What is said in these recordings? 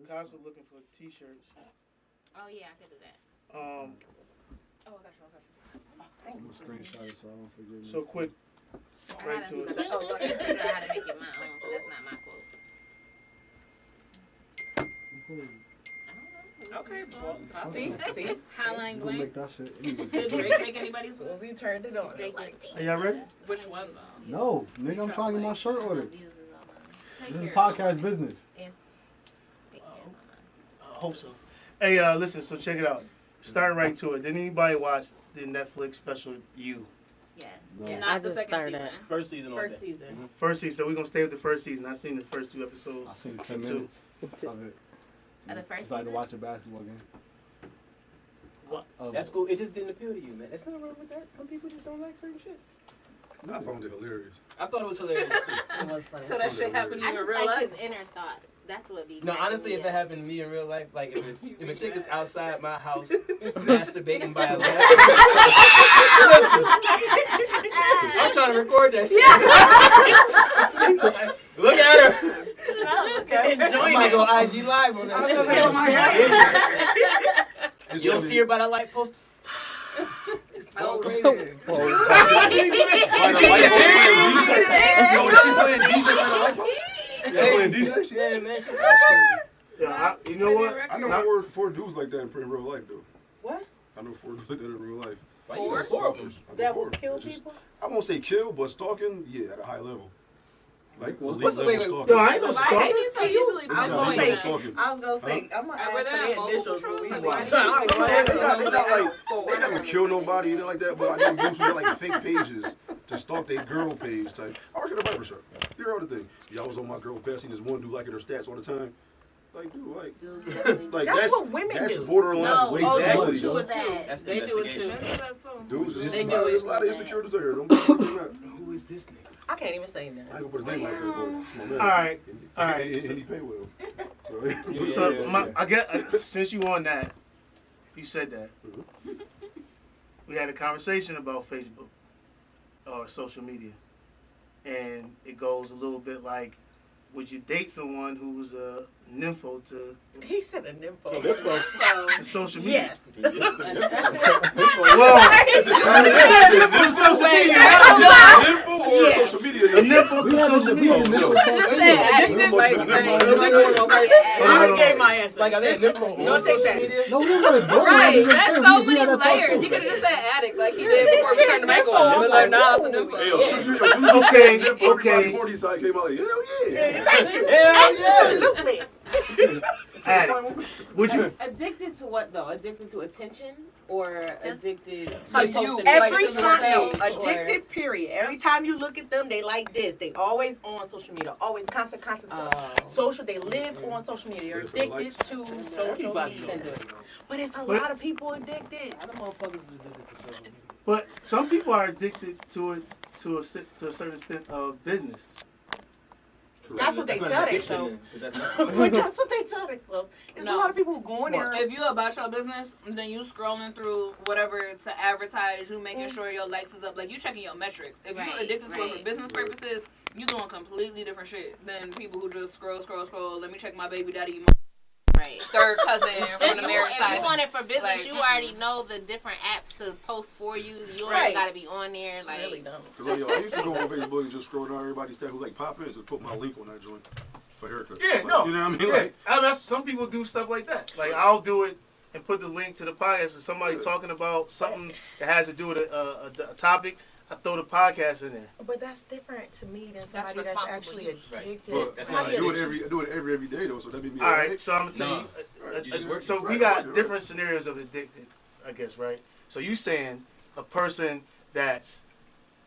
Constantly looking for T-shirts. Oh yeah, I could do that. Oh, I got you. I'm gonna screenshot it so I don't forget. So quick, right to it. Oh, look, I figure out how to make it my own, because that's not my quote. Okay, well, See? Highline You gonna make blank. that shit anyway. Did Drake make anybody's As soon as he list? turned it on, Drake like, Are y'all ready? which one though? No, nigga, I'm trying to get my shirt ordered. Take This is care of podcast something. business. Take care of something. I hope so. Hey, listen. So check it out. Starting right to it. Did anybody watch the Netflix special You? Yes. No. Not the second season. First season on first that. season. First season. So we're gonna stay with the first season. I've seen the first 2 episodes. I seen 10 Two. minutes of it. Of the first Decided to season? watch a basketball game. What? That's cool. It just didn't appeal to you, man. It's not wrong with that. Some people just don't like certain shit. I found it hilarious. I thought it was hilarious too. It was funny. So that shit happened to I you in just real like life? his inner thoughts. That's what be. No, cracking honestly, me if that up. happened to me in real life, like if a chick is outside my house masturbating by a lamp, listen, I'm trying to record that shit. Look at her. I Enjoying might it. go IG live on that shit. You don't see her by the light post. It's all crazy. Yo, is she playing DJ for the light post? She playing DJ? Yeah, man. She's Yeah, you know what? I know four dudes like that in real life, though. What? I know 4 dudes like that in real life. Why you got 4 of them? I know That 4. will kill Just- people? I won't say kill, but stalking, yeah, at a high level. Like, elite What's the- level wait, stalking. Yo, I ain't no Why stalker. can you so easily I was Elite gonna level say, stalking. I was gonna say, I'm gonna Were ask there for the mobile initials, patrol? but we Like, watch. why So I'm do you gonna think ask They not for gonna the kill nobody, anything like that, but I know dudes who got like fake pages to stalk their girl page type. I work at a barbershop. Here's the other thing. Y'all was on my girl page, seen this one dude liking her stats all the time. Like, dude, like That's what women that's do. borderline No, waste oh, quality. they do that. That's They do it too. investigation. Dudes, They do it. there's a lot of insecurities there. Don't put Who is this nigga? I can't even say I ain't that. gonna put his name out there, but it's my man. All right. All And right. he pay well. So I get since you on that, you said that. We had a conversation about Facebook or social media, and it goes a little bit like, would you date someone who was a nympho to He said a nympho. social media? Yes. Well, Info or social media? a nympho We to had social a we had a media. nigga I just said addict. Like, I already gave my answer. Like, are they nympho Don't on take social that. media? No, we didn't go. Right, that's so many layers. You could have just said addict like he did before we turned the mic on. But like, nah, it's a new Hey, yo, phone. Okay. Before side came out, like, hell yeah. Hell yeah! Absolutely. Addict. Would you? Addicted to what though? Addicted to attention or addicted So to you- every like, time? No, or- addicted. Period. Every time you look at them, they like this. They always on social media. Always constant. Social. They live on social media. They're addicted to social media. But it's a lot of people addicted. But some people are addicted to it to a certain extent of business. That's what they That's not tell an addiction, themselves. then, 'cause that's necessary. But that's what they tell themselves. There's a No. lot of people who go in there. If you about your business, then you scrolling through whatever to advertise, you making sure your likes is up, like you checking your metrics. If Right, you're addicted to it for right. business purposes, you doing completely different shit than people who just scroll. Let me check my baby daddy, my Right. third cousin from the If marriage you side. want it for business, Like, you already know the different apps to post for you. You Right. already got to be on there. Like, really don't. Cause like, yo, I used to go on Facebook and just scroll down everybody's stat who like pop in to put my link on that joint for haircut. Yeah, Like, no. You know what I mean? Yeah. Like, That's, some people do stuff like that. Like, I'll do it and put the link to the podcast. If somebody talking about something that has to do with a topic, I throw the podcast in there. But that's different to me than That's somebody that's responsible actually use. addicted. but That's I not do addiction. it every day though, so that made me All right, addict. so I'm gonna tell No. you. Right, you just work- So we right, got right. different scenarios of addicted, I guess, right? So you saying a person that's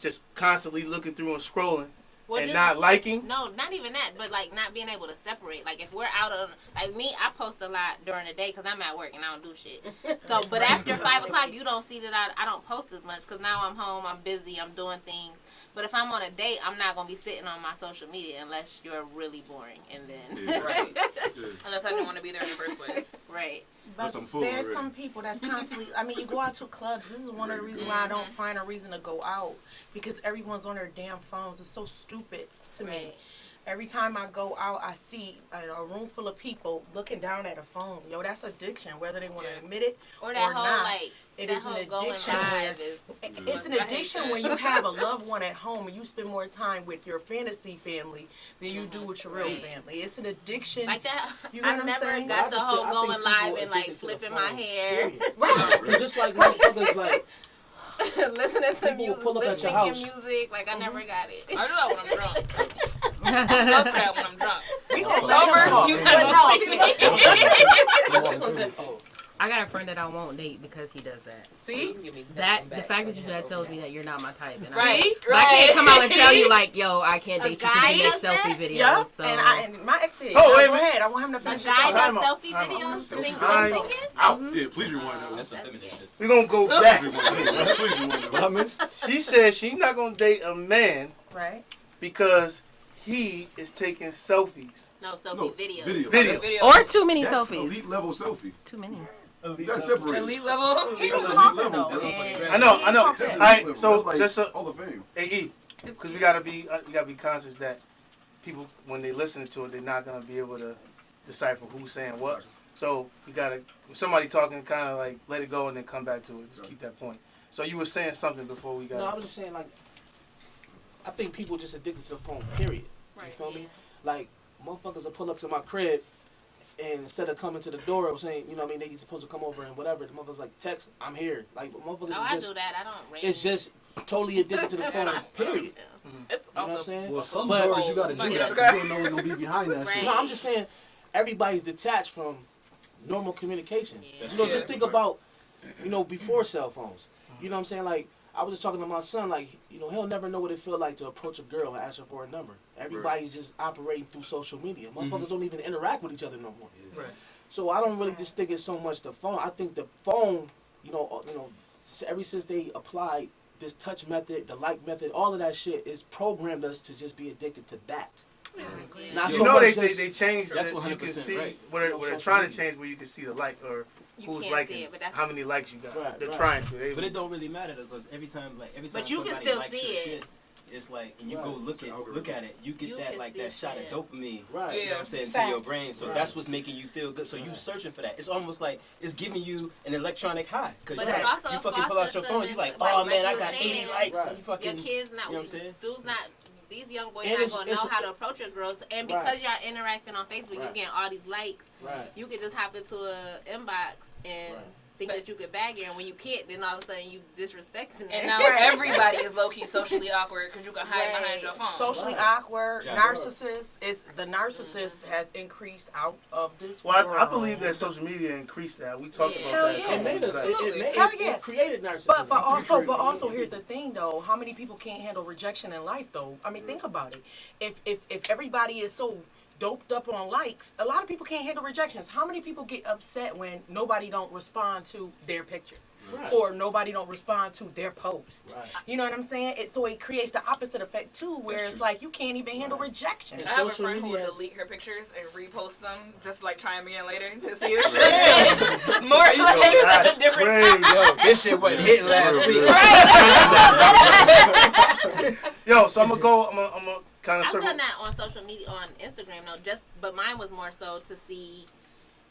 just constantly looking through and scrolling well, and just- not liking. No, not even that, but like not being able to separate. Like if we're out on, like me, I post a lot during the day because I'm at work and I don't do shit. So, but after 5 o'clock, you don't see that I don't post as much because now I'm home, I'm busy, I'm doing things. But if I'm on a date, I'm not gonna be sitting on my social media unless you're really boring, and then Yeah. Right. Yeah. Unless I didn't want to be there in the first place. right. But I'm full there's already. some people that's constantly. I mean, you go out to clubs. This is one of the reasons why I don't find a reason to go out because everyone's on their damn phones. It's so stupid to me. Right. Every time I go out, I see a room full of people looking down at a phone. Yo, that's addiction, whether they want to admit it Or that whole not. like It that is an whole going addiction. live is It's an addiction when you have a loved one at home and you spend more time with your fantasy family than you do with your real family. It's an addiction. like that. You know I what I'm never saying? got I the just whole think- I going think live people and like addicted to the flipping my phone, hair, period. Right. It's just like motherfuckers like listening to People will music, pull up lip at your syncing house. music. Like I never got it. I do that when I'm drunk. I love that when I'm drunk. We gonna Sober, you not gonna see me. I got a friend that I won't date because he does that. See? That the fact that you that tells me that you're not my type. And Right. But I can't come out and tell you like, yo, I can't A date you because you guy make does selfie that? videos. Yeah. So. And my ex said, Oh, wait, go wait. ahead. I want him to A finish guy his does thought. selfie Time out. videos, Selfie sing videos. lip syncing. Out. Yeah, please rewind that. That's some feminine shit. We're gonna go Please back. rewind that. Please rewind that. What I missed? She said she's not gonna date a man Right. because he is taking selfies. No, selfie No, videos. Videos. Or too many That's selfies. elite level selfie. Too many. You gotta separate. it. Elite level. He That's was elite talking level. though. That's and- I know. That's All right, elite so level. That's just like Hall of Fame. Hey, because we gotta be conscious that people when they listen to it, they're not gonna be able to decipher who's saying what. So you gotta if somebody talking, kind of like let it go and then come back to it. Just keep that point. So you were saying something before we got. No, I was just saying like I think people just addicted to the phone, period. You Right, feel yeah. me? Like motherfuckers will pull up to my crib and instead of coming to the door or saying, you know what I mean, they supposed to come over and whatever, the motherfuckers like text, I'm here. Like motherfuckers Oh, I is do just that. I don't ring. it's just totally addicted to the phone, period. It's You know what I'm also saying? Well, some But- doors you gotta do Like, that. okay. You don't know what's gonna be behind that Right. shit. No, I'm just saying everybody's detached from normal communication. Yeah. You know, just Yeah. think about, you know, before cell phones. You know what I'm saying? Like, I was just talking to my son, like, you know, he'll never know what it feels like to approach a girl and ask her for a number. Everybody's just operating through social media. Motherfuckers don't even interact with each other no more. Right. So I don't really just think it's so much the phone. I think the phone, you know, ever since they applied this touch method, the like method, all of that shit is programmed us to just be addicted to that. Not You so know much they just- changed That's it. You can 100% see right. what they're trying to change where you can see the like or You who's can't liking see it, but that's how many likes you got. Right, They're right. trying to. They, But it don't really matter because every time But you can somebody still likes see your it. shit, it's like and you Right. go look at it, you get You that can like still that shot see of it. dopamine. Right. You know what I'm saying to Facts. your brain. So Right. that's what's making you feel good. So you searching for that. It's almost like it's giving you an electronic high because But you, it's also you a fucking pull false out your system phone. You and like, like oh man, you I were got 80 saying, likes. Right. And you fucking, Your kids not, you know what I'm saying? dudes not, these young boys And not it's- gonna know it's- how to approach your girls. And because Right. y'all interacting on Facebook, you Right. getting all these likes, Right. you could just hop into a inbox and Right. think that you could bag her. And when you can't, then all of a sudden you disrespecting And her. now everybody is low key socially awkward because you can hide behind your phone. Socially Right. awkward, Right. narcissist. The narcissist has increased out of this well, world. I believe that social media increased that. We talked Yeah. about Hell that. a yeah. couple It made weeks us. back. Hell yeah. It created narcissism. But also, here's the thing though. How many people can't handle rejection in life though? I mean, think about it. If everybody is so doped up on likes, a lot of people can't handle rejections. How many people get upset when nobody don't respond to their picture? Right. Or nobody don't respond to their post. Right. You know what I'm saying? So it creates the opposite effect too, where it's like you can't even handle rejection. And I have a social friend who media would has- delete her pictures and repost them, just like try me in later to see if shit. More likes at a different Crazy. time. Yo, this shit wasn't hitting last week. Yo, so I'm gonna kind of I've circle. done that on social media, on Instagram though. But mine was more so to see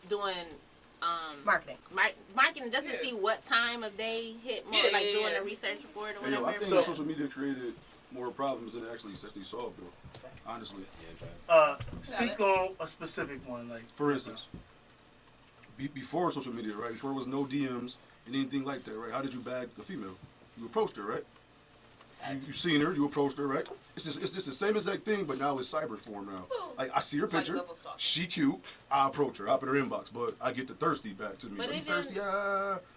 doing Marketing. marketing just to see what time of day hit more, Yeah, like yeah, doing yeah. the research for it or Hey, yo, I whatever. think So- social media created more problems than it actually solved, though. Honestly. Speak on a specific one, like For instance, before social media, right? Before there was no DMs and anything like that, right? How did you bag a female? You approached her, right? You seen her, you approached her, right? It's just the same exact thing, but now it's cyber form now. Like I see her Like picture, double stalking. she cute, I approach her, I put her inbox, but I get the thirsty back to me. But Like, you even- thirsty?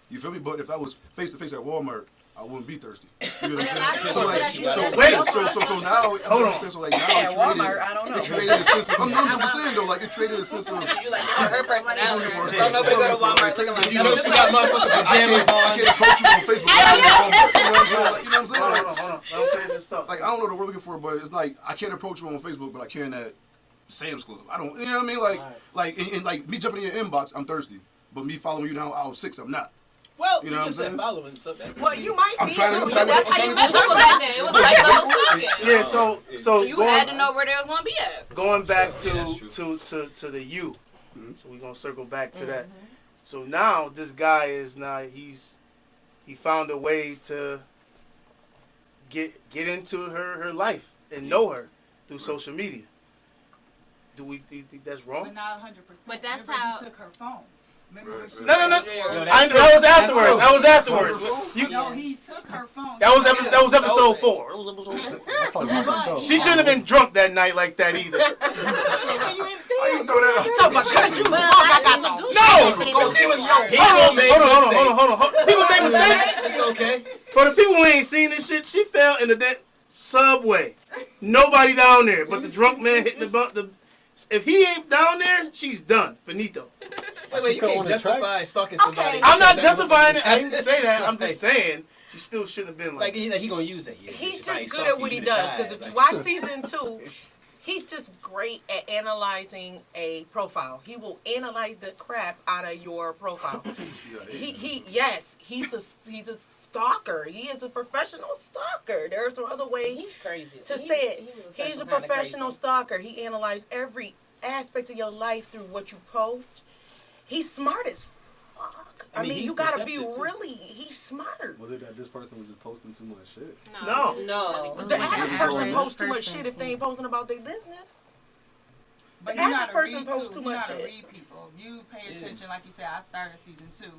You feel me? But if I was face to face at Walmart, I wouldn't be thirsty. You know But what a I'm lot saying? of So people like, that do that. so now, Hold I'm on. saying, so like now Yeah, it Walmart, I don't know. it created a sense of, I'm just saying though, like it created a sense of. You like her personality. Looking for a Don't nobody go to second. Walmart looking like You know she got motherfucking pajamas I on. can't approach you on Facebook. You know what I'm saying? Like, you know what I'm saying? hold Like, on, hold on. Let me finish this stuff. like I don't know what we're looking for, but it's like I can't approach you on Facebook, but I can at Sam's Club. I don't, you know what I mean? Like, Right. like, and like me jumping in your inbox, I'm thirsty, but me following you down aisle 6, I'm not. Well, You you know just what I'm said saying? following, so that. Well, you might I'm be. trying to- able I'm trying to- That's I'm how you trying met people back then. It was like level stalking. Yeah, so You had to going, know where they was gonna be at. going back Yeah, that's true. to the you. Mhm. So we're gonna circle back to that. So now this guy is he found a way to get into her life and know her through social media. Do we think that's But wrong? not 100%. But that's Remember how- He took her phone. Remember when she No. Yo, I, that's that was true. afterwards. That's That was afterwards. You, No, he took her phone. that was episode 4. That was episode 4. That's all about the show. She shouldn't have been drunk that night like that either. Why you throw that out? So because you Well, I I got got the- No! Because she was young. Hold on. People make mistakes. It's okay. For the people who ain't seen this shit, she fell in the dead subway. Nobody down there, but the drunk man hitting the. If he ain't down there, she's done. Finito. Wait, you cut on can't the justify tracks? stalking somebody. Okay. I'm not justifying it. I didn't say that. I'm just saying she still shouldn't have been Like like. he gonna use it. He's If I ain't just good at stalking what you, he you does. die. Because if you Like- watch season 2, he's just great at analyzing a profile. He will analyze the crap out of your profile. He's a stalker. He is a professional stalker. There's no other way He's crazy. to say it. He was He's a special kinda professional crazy. stalker. He analyzes every aspect of your life through what you post. He's smart as fuck. I mean, he's you gotta be perceptive, too. really. He's smart. Was it that this person was just posting too much shit? No. No. The Like average an person average posts too much person, shit if they ain't posting about their business. But The you average gotta person read posts too You much gotta shit. read people. You pay attention, like you said. I started season 2.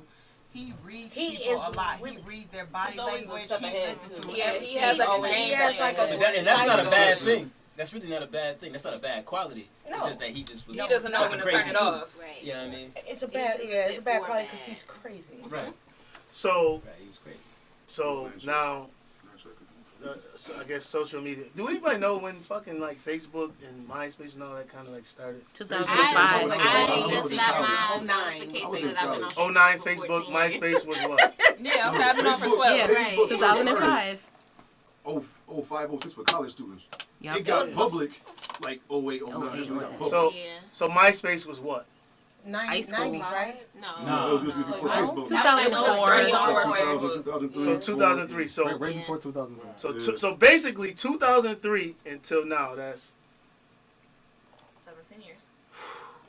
He reads He people is a lot. really- He reads their body He's always a language. step He ahead, listens too. to Yeah, everything. he has a whole He game has plan. like a- And that's not a bad Psycho. thing. That's really not a bad thing. That's not a bad quality. It's No. just that he just was. He doesn't know when to crazy turn it too. off. Right. You know what I mean? It's a He bad, uses yeah, it's it a bad for quality because bad. he's crazy. Right. So Right. He was great. now, so I guess social media. Do anybody know when fucking like Facebook and MySpace and all that kind of like started? 2005. I just in got college. my 09. notifications that I've been on. 09 for Facebook, 14 years. MySpace was what? Yeah, okay, I've been on for 12. Yeah, Right. 2005. 05, 06 for college students. Yep. It got public like 08, 09. 08, That's when it got 09. public. So Yeah. so MySpace was what? 90s, school. 90s, right? No. No, it was supposed to be before No. Facebook. 2004. 2003. So 2003. So Right Yeah. before 2000. so basically 2003 until now. That's 17 years.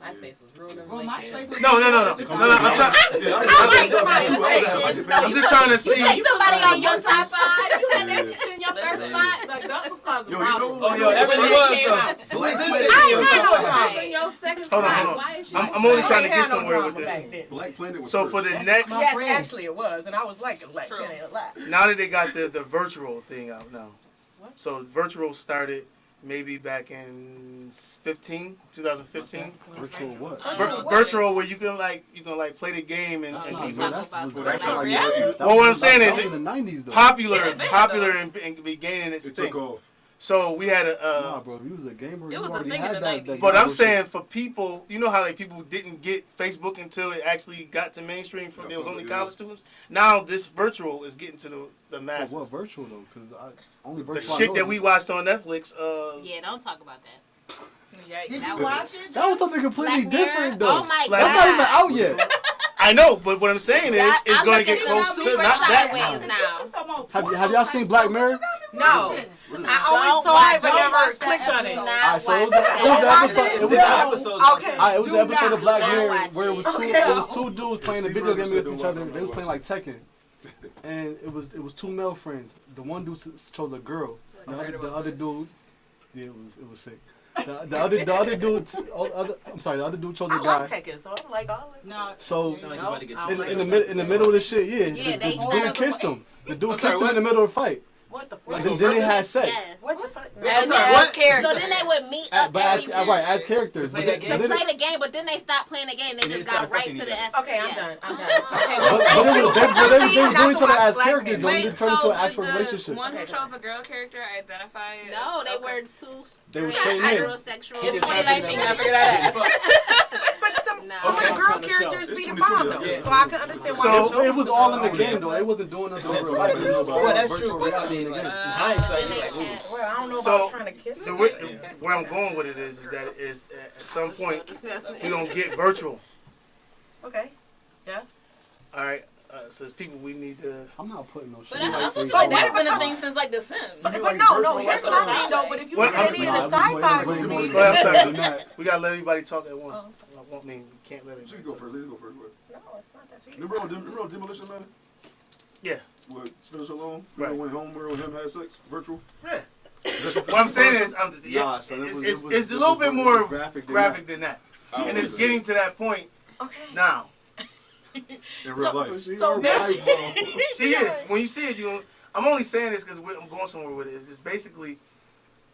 MySpace was ruining Well, MySpace was no. I'm trying. Yeah, I like MySpace. I'm just trying to see. Somebody on your top 5. You had Yeah. that shit in your first spot. Like, that was causing Yo, you problems. know- Oh, yo, that really was though. Black Who is Planet- this? I Yo, ain't had no so- problem in your second Hold on, spot. hold on. Why is she? I'm only I trying to ain't get had no somewhere with drama this. back then. Black Planet was So for first. the next, Yes, actually it was, and I was like True. Kenny a lot. now that they got the virtual thing out now. What? So virtual started maybe back in 2015. Virtual what? Virtual where you can like play the game and That's be not talking good. virtual. That's about that's some like reality. that Well, what was- I'm saying that is was in the 90s though. Popular Yeah, popular those. and be gaining its It took thing. off. So we had Nah, a. bro, if you was a gamer, It you was a already thing in had the that. 90s. But I'm gamer saying shit. for people, you know how like people didn't get Facebook until it actually got to mainstream. For there was only college students. Now this virtual is getting to the But masses. what virtual though? Because only The virtual. I shit know that is- we watched on Netflix. Yeah, don't talk about that. Yikes. Did That you was- watch it? That was something completely Black Mirror? different though. Oh my Black- That's not even God. out yet. I know, but what I'm saying is I it's going to look get at close them to super not that. sideways now. Have y'all seen Black Mirror? No. I always Don't saw it, but watch never that clicked on it. episode. Alright, so it was Not it was an watch episode. that. It was It's an episodes. Okay. it was an episode of Black Don't Mirror watch where it. it was two Okay. it was two dudes playing a See, video game Murder against said each don't other. watch They was it. playing like Tekken, and it was two male friends. The one dude chose a girl. The other dude, yeah, it was sick. The other dude, the other dude chose I a guy. like Tekken, so I'm like, oh. No. So Sound like you about to get No. some- in the middle of the shit, yeah, Yeah, the they dude started- kissed him. The dude I'm sorry, kissed him what? in the middle of the fight. What the Like, fuck? Then they had sex. Yes. What the fuck? As sorry, as what? characters. So then they would meet But up as, every right, time as characters. To play But that then- game? to but play the game, but then they stopped playing the game. They And just they got started right fucking to the each F. Okay, I'm yes. done. I'm done. but they was doing each other as characters, though. They Wait, didn't so turn into an did actual the relationship. one who Okay. chose a girl character identify? No, they okay. were two They were straight straight men. heterosexual. He It's just happened 2019. to- I figured that out. But some No. of Okay. the girl From the show. characters It's be the 2020 bomb though, Yeah. so I can understand why. So, the show It was all in the Okay. game, though. It wasn't doing nothing in That's real life. right. It was Well, that's virtual true, but I reality mean, in the like, game. in hindsight, Then you're they like, ooh. had- Well, I don't know So, about trying to kiss The, them. where I'm going with it is that is at some point we're gonna get virtual. Okay. All right. So it's people we need to. I'm not putting no shit. But I like also Facebook feel like that's on been a my thing phone. since like The Sims. But You like no, virtual here's life what I'm or saying though. But if you What- look at any Nah, of the it was sci-fi way more movies, than Well, I'm that. sorry. We gotta let everybody talk at once. I mean, we can't let You everybody go talk. first. Let you go first. Go ahead. no, it's not that serious. Remember on Demolition Man? Yeah. With Spencer Stallone? Right. Went home where him had sex? Virtual? Yeah. That's What I'm saying is, Nah, son, it was- it's it a little was bit more graphic graphic than that. I don't And it's wanna getting see to that point Okay. now. it in real life. So maybe. She is. When you see it, I'm only saying this because I'm going somewhere with it. It's just basically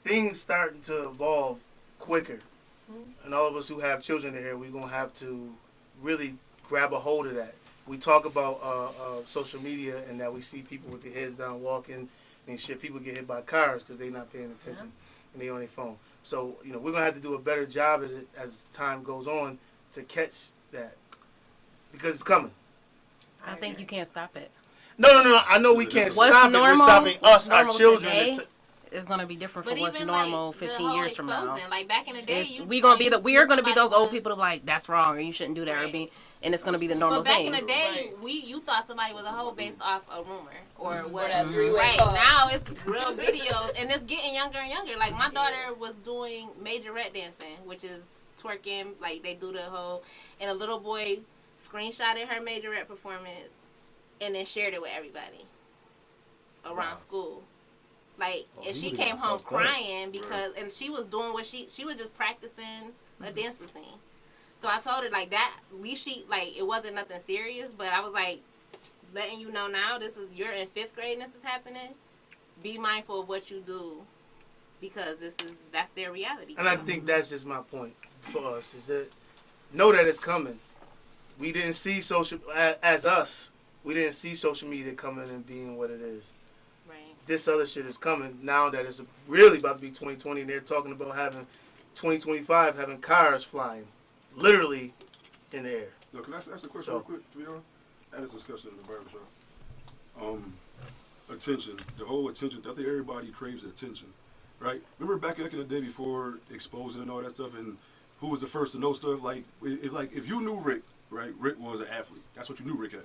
things starting to evolve quicker. And all of us who have children in here, we're going to have to really grab a hold of that. We talk about social media and that we see people with their heads down walking and shit. People get hit by cars because they're not paying attention and they're on their phone. So, we're going to have to do a better job as time goes on to catch that. Because it's coming. I think you can't stop it. No. I know we can't What's stop normal, it. We're stopping us, our normal children. today is gonna be different But from what's even normal like, 15 the whole years from now. exposing, like back in the day, We are gonna be those old people to be like, that's wrong, or you shouldn't do that, or be, and it's gonna be the normal But back thing. in the day, you thought somebody was a hoe based off a rumor or whatever. that three-way Right call. now, it's real videos, and it's getting younger and younger. Like my daughter was doing majorette dancing, which is twerking, like they do the whole, and a little boy screenshotted her majorette performance and then shared it with everybody around school. Like, and she came home crying because, and she was doing what she was just practicing a dance routine. So I told her like that, at least it wasn't nothing serious, but I was like, letting you know now, you're in 5th grade and this is happening. Be mindful of what you do because that's their reality. And I think that's just my point for us is that know that it's coming. We didn't see we didn't see social media coming and being what it is. Right. This other shit is coming now that it's really about to be 2020 and they're talking about having 2025 having cars flying literally in the air. No, can I ask a question real quick, to be honest? I had this discussion in the barbershop. Attention. The whole attention. I think everybody craves attention, right? Remember back in the day before exposing and all that stuff and who was the first to know stuff? Like, if you knew Rick, right? Rick was an athlete. That's what you knew Rick as.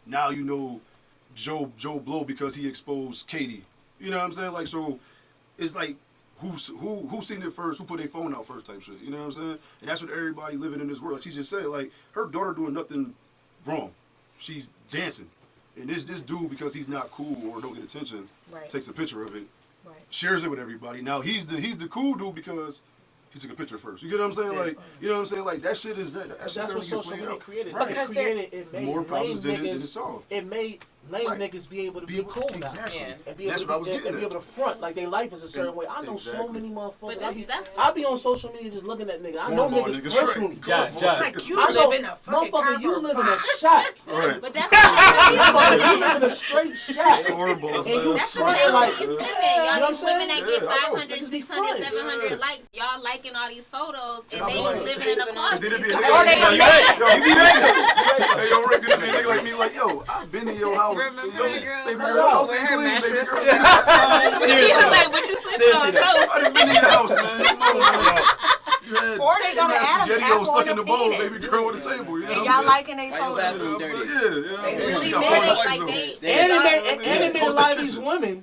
Now you know Joe Blow because he exposed Katie. You know what I'm saying? Like, so it's like who seen it first, who put their phone out first type shit. You know what I'm saying? And that's what everybody living in this world. Like she just said, like, her daughter doing nothing wrong. She's dancing. And this dude, because he's not cool or don't get attention, takes a picture of it, shares it with everybody. Now he's the cool dude because he took a picture first. You get what I'm saying? Like, you know what I'm saying? Like, that shit is that shit's That's what social media created. Right. Because it made more problems than it niggas, solved. It made lame niggas be able to be cool now. Exactly. And be That's able what I was to, getting and be at. able to front like their life is a certain way. I know so Exactly. many motherfuckers. But I be on social media just looking at niggas. I know Cornball niggas niggas, personally. Josh. Like you I know, live in a fucking motherfucker, you cardboard live in a box. shack. Right. But that's what Motherfucker, you live in a straight shack. Cornballs, And you man. That's the front same like, thing as women. know Y'all what these I'm women that saying? get Yeah, I know. 500, Niggas be 600, fronting. 700 likes. Y'all liking all these photos and I'm they like, living in a closet. Then it be a So- nigga Or they like me, don't yo, you be nigga. Hey, yo, Rick, it be a nigga like me, like, yo, I've been in your house. Remember Yo, the girl baby with girl, house her ain't clean, baby mattress girl. was in her phone? Seriously, She was though. like, but you sleeping Seriously, on though. toast. I've been in your house, man. Come on, man. You had, Or they gonna you had Adam's SpaghettiOs apple stuck on in the the bowl, penis. baby girl on the table. You know And what y'all I'm saying? liking they Why your photos. bathroom You know what I'm dirty? saying? Yeah, you know. They She really got mad four at, likes like, on they- it. And Yeah, it made a post lot that of these shit. women,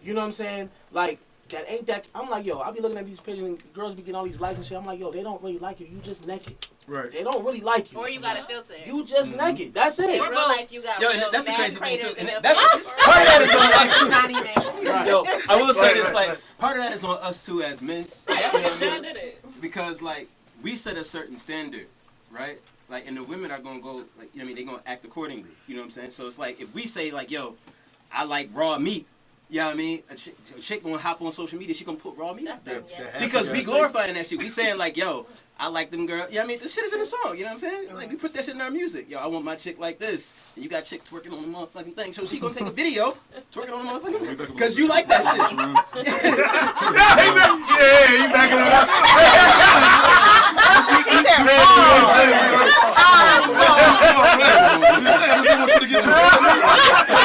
you know what I'm saying? Like, that ain't that. I'm like, yo, I be looking at these pictures and girls be getting all these likes and shit. I'm like, yo, they don't really like you. You just naked. Right. They don't really like you. Or you got a filter. You just naked. That's it. In real life, you got Yo, real and that's the bad crazy thing too. craters And in that's the- part of that is on us too. Not even. Yo, I will say Right, this, right, like, right. part of that is on us too as men. Shoulda did it. Because, like, we set a certain standard, right? Like, and the women are gonna go, like, you know what I mean, they're gonna act accordingly. You know what I'm saying? So it's like, if we say, like, yo, I like raw meat, you know what I mean? A chick gonna hop on social media, she gonna put raw meat out there. Because we glorifying that shit. We saying, like, yo, I like them girls. You know what I mean? This shit is in the song, you know what I'm saying? Like, we put that shit in our music. Yo, I want my chick like this. And you got chick twerking on the motherfucking thing. So she gonna take a video twerking on the motherfucking thing. Because you like that shit. Yeah, you backing it up.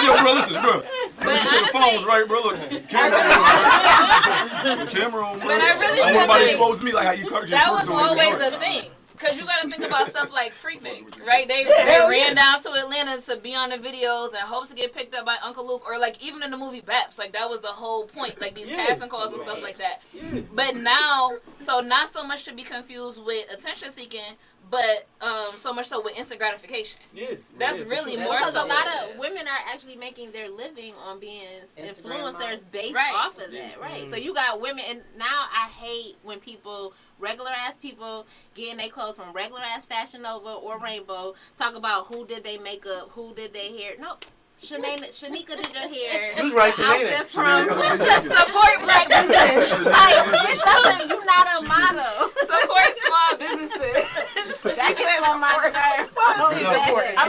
Yo, bro, listen, bro. You said the phone was right, bro. Look, camera on, bro. But I really I feel want somebody like expose me like how you cut your that was twerking on always your a thing. Because you got to think about about stuff like freaking, right? They ran down to Atlanta to be on the videos and hopes to get picked up by Uncle Luke, or like even in the movie Baps, like that was the whole point, like these casting calls and stuff like that. But now, so not so much to be confused with attention seeking, but so much so with instant gratification. That's really more because so. a lot of women are actually making their living on being influencers based off of that, right? So you got women, and now I hate when people, regular ass people, getting their clothes from regular ass Fashion Nova or Rainbow, talk about who did they makeup, who did they hair. No. Shanika did your hair. Who's right, Outfit from support black businesses. Like, it doesn't, you're not a model. Support small businesses. That gets on my nerves. I'm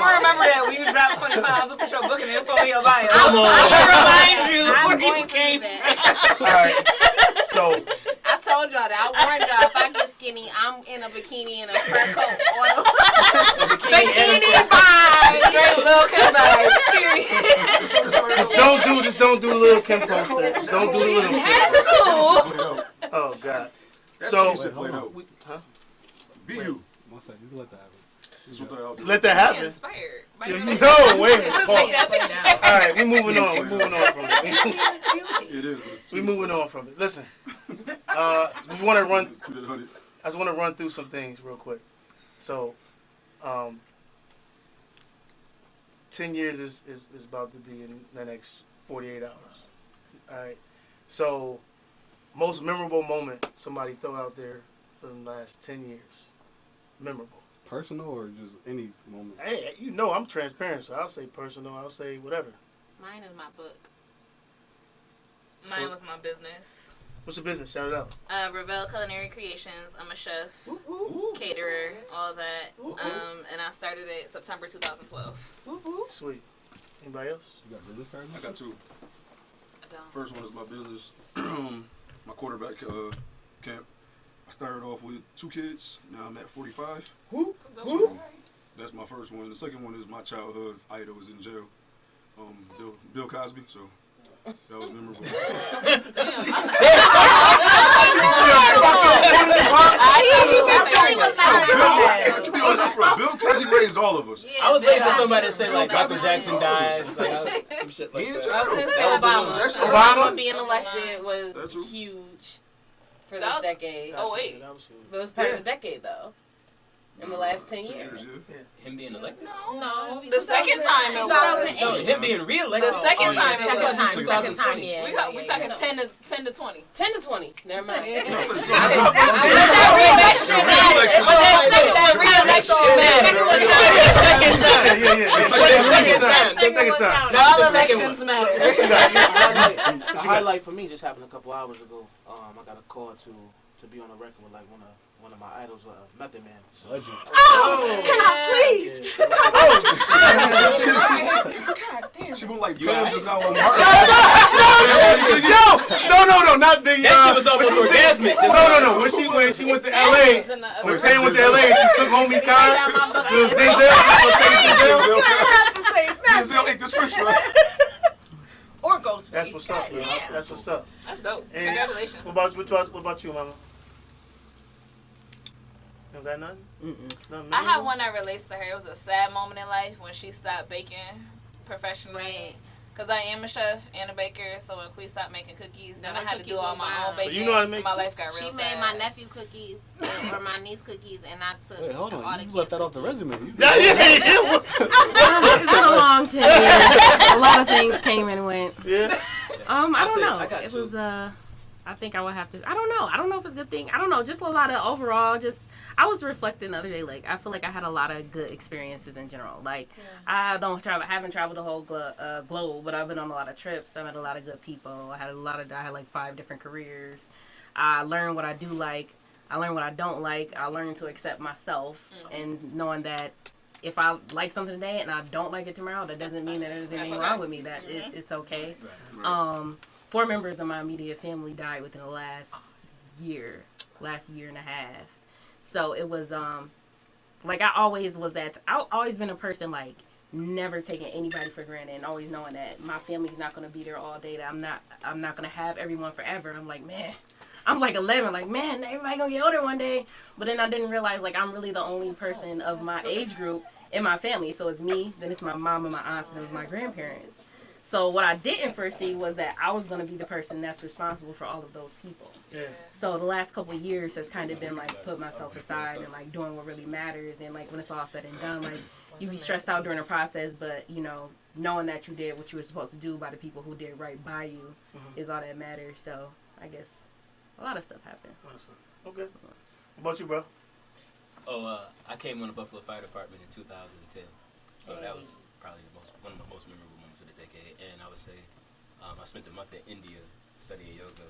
gonna remember that when you drop 20 pounds, I'll put your booking info in your bio. I'm gonna remind you where you came from. All right. So I told y'all that. I warned y'all, if I get skinny, I'm in a bikini and a fur coat. Bikini vibes. Straight Lil Kim vibes. Just don't do the Lil Kim poster. Just don't do the Lil Kim. Oh God. So Be you. One second, you can let that happen. Let that happen. Inspired. No, wait. All right, we're moving on. We're moving on from it. It is. We're moving on from it. Listen, I just want to run through some things real quick. So, 10 years is about to be in the next 48 hours. All right. So, most memorable moment somebody throw out there for the last 10 years. Memorable. Personal or just any moment? Hey, you know I'm transparent, so I'll say personal. I'll say whatever. Mine is my book. Mine was my business. What's your business? Shout it out. Revel Culinary Creations. I'm a chef, caterer, all that. And I started it September 2012. Sweet. Anybody else? You got business partner? I got two. I don't. First one is my business, my quarterback camp. I started off with 2 kids. Now I'm at 45. So that's my first one. The second one is my childhood. Ida was in jail. Bill Cosby. So that was memorable. Bill Cosby raised all of us. I was waiting for somebody to say like Michael Jackson died, like some shit like that. Obama. Obama being elected was huge for this decade. Oh wait, but it was part of the decade though. In the last 10 years. Him being elected? No. The second time it was. No, him being re-elected. The second time it was. Second time, yeah. We talking 10 to 20. 10 to 20. Never mind. Second time. All elections matter. The highlight for me just happened a couple hours ago. I got a call to be on a record with like one of my idols, Method Man. So, Can I please? God damn. She went like Pam just now on No, not Biggie. That shit was almost orgasmic. No. When she went to LA, when Pam went to LA, she took homie car. Denzel ate this French fry. Or Ghostface. That's what's up, man. That's what's up. That's dope. And Congratulations. What about you, Mama? You got nothing? Nothing I have one that relates to her. It was a sad moment in life when she stopped baking professionally. Right. Because I am a chef and a baker, so when we stopped making cookies, then I had to cookies do all were my wild. own baking. So you know how to make my life got real She sad. made my nephew cookies or my niece cookies, and I took Wait, hold all on. the You kids' left that off the cookies. resume. It's been a long 10 years. A lot of things came and went. Yeah. I don't know. I got It you. was I think I would have to. I don't know. I don't know if it's a good thing. I don't know. Just a lot of overall. I was reflecting the other day. Like I feel like I had a lot of good experiences in general. Like I haven't traveled the whole globe, but I've been on a lot of trips. I met a lot of good people. I had like 5 different careers. I learned what I do like. I learned what I don't like. I learned to accept myself and knowing that if I like something today and I don't like it tomorrow, that doesn't mean that there's anything wrong with me. That it's okay. Right. 4 members of my immediate family died within the last year and a half. So it was like I've always been a person like never taking anybody for granted and always knowing that my family's not gonna be there all day. That I'm not gonna have everyone forever. And I'm like, man, I'm like 11, like, man, everybody gonna get older one day. But then I didn't realize, like, I'm really the only person of my age group in my family. So it's me, then it's my mom and my aunts, and then it's my grandparents. So what I didn't foresee was that I was going to be the person that's responsible for all of those people. Yeah. So the last couple of years has kind of been like put myself aside and like doing what really matters. And like when it's all said and done, like you be stressed out during the process, but you know, knowing that you did what you were supposed to do by the people who did right by you is all that matters. So I guess a lot of stuff happened. Okay. What about you, bro? Oh, I came on the Buffalo Fire Department in 2010, so that was probably one of the most memorable moments of the decade. And I would say I spent a month in India studying yoga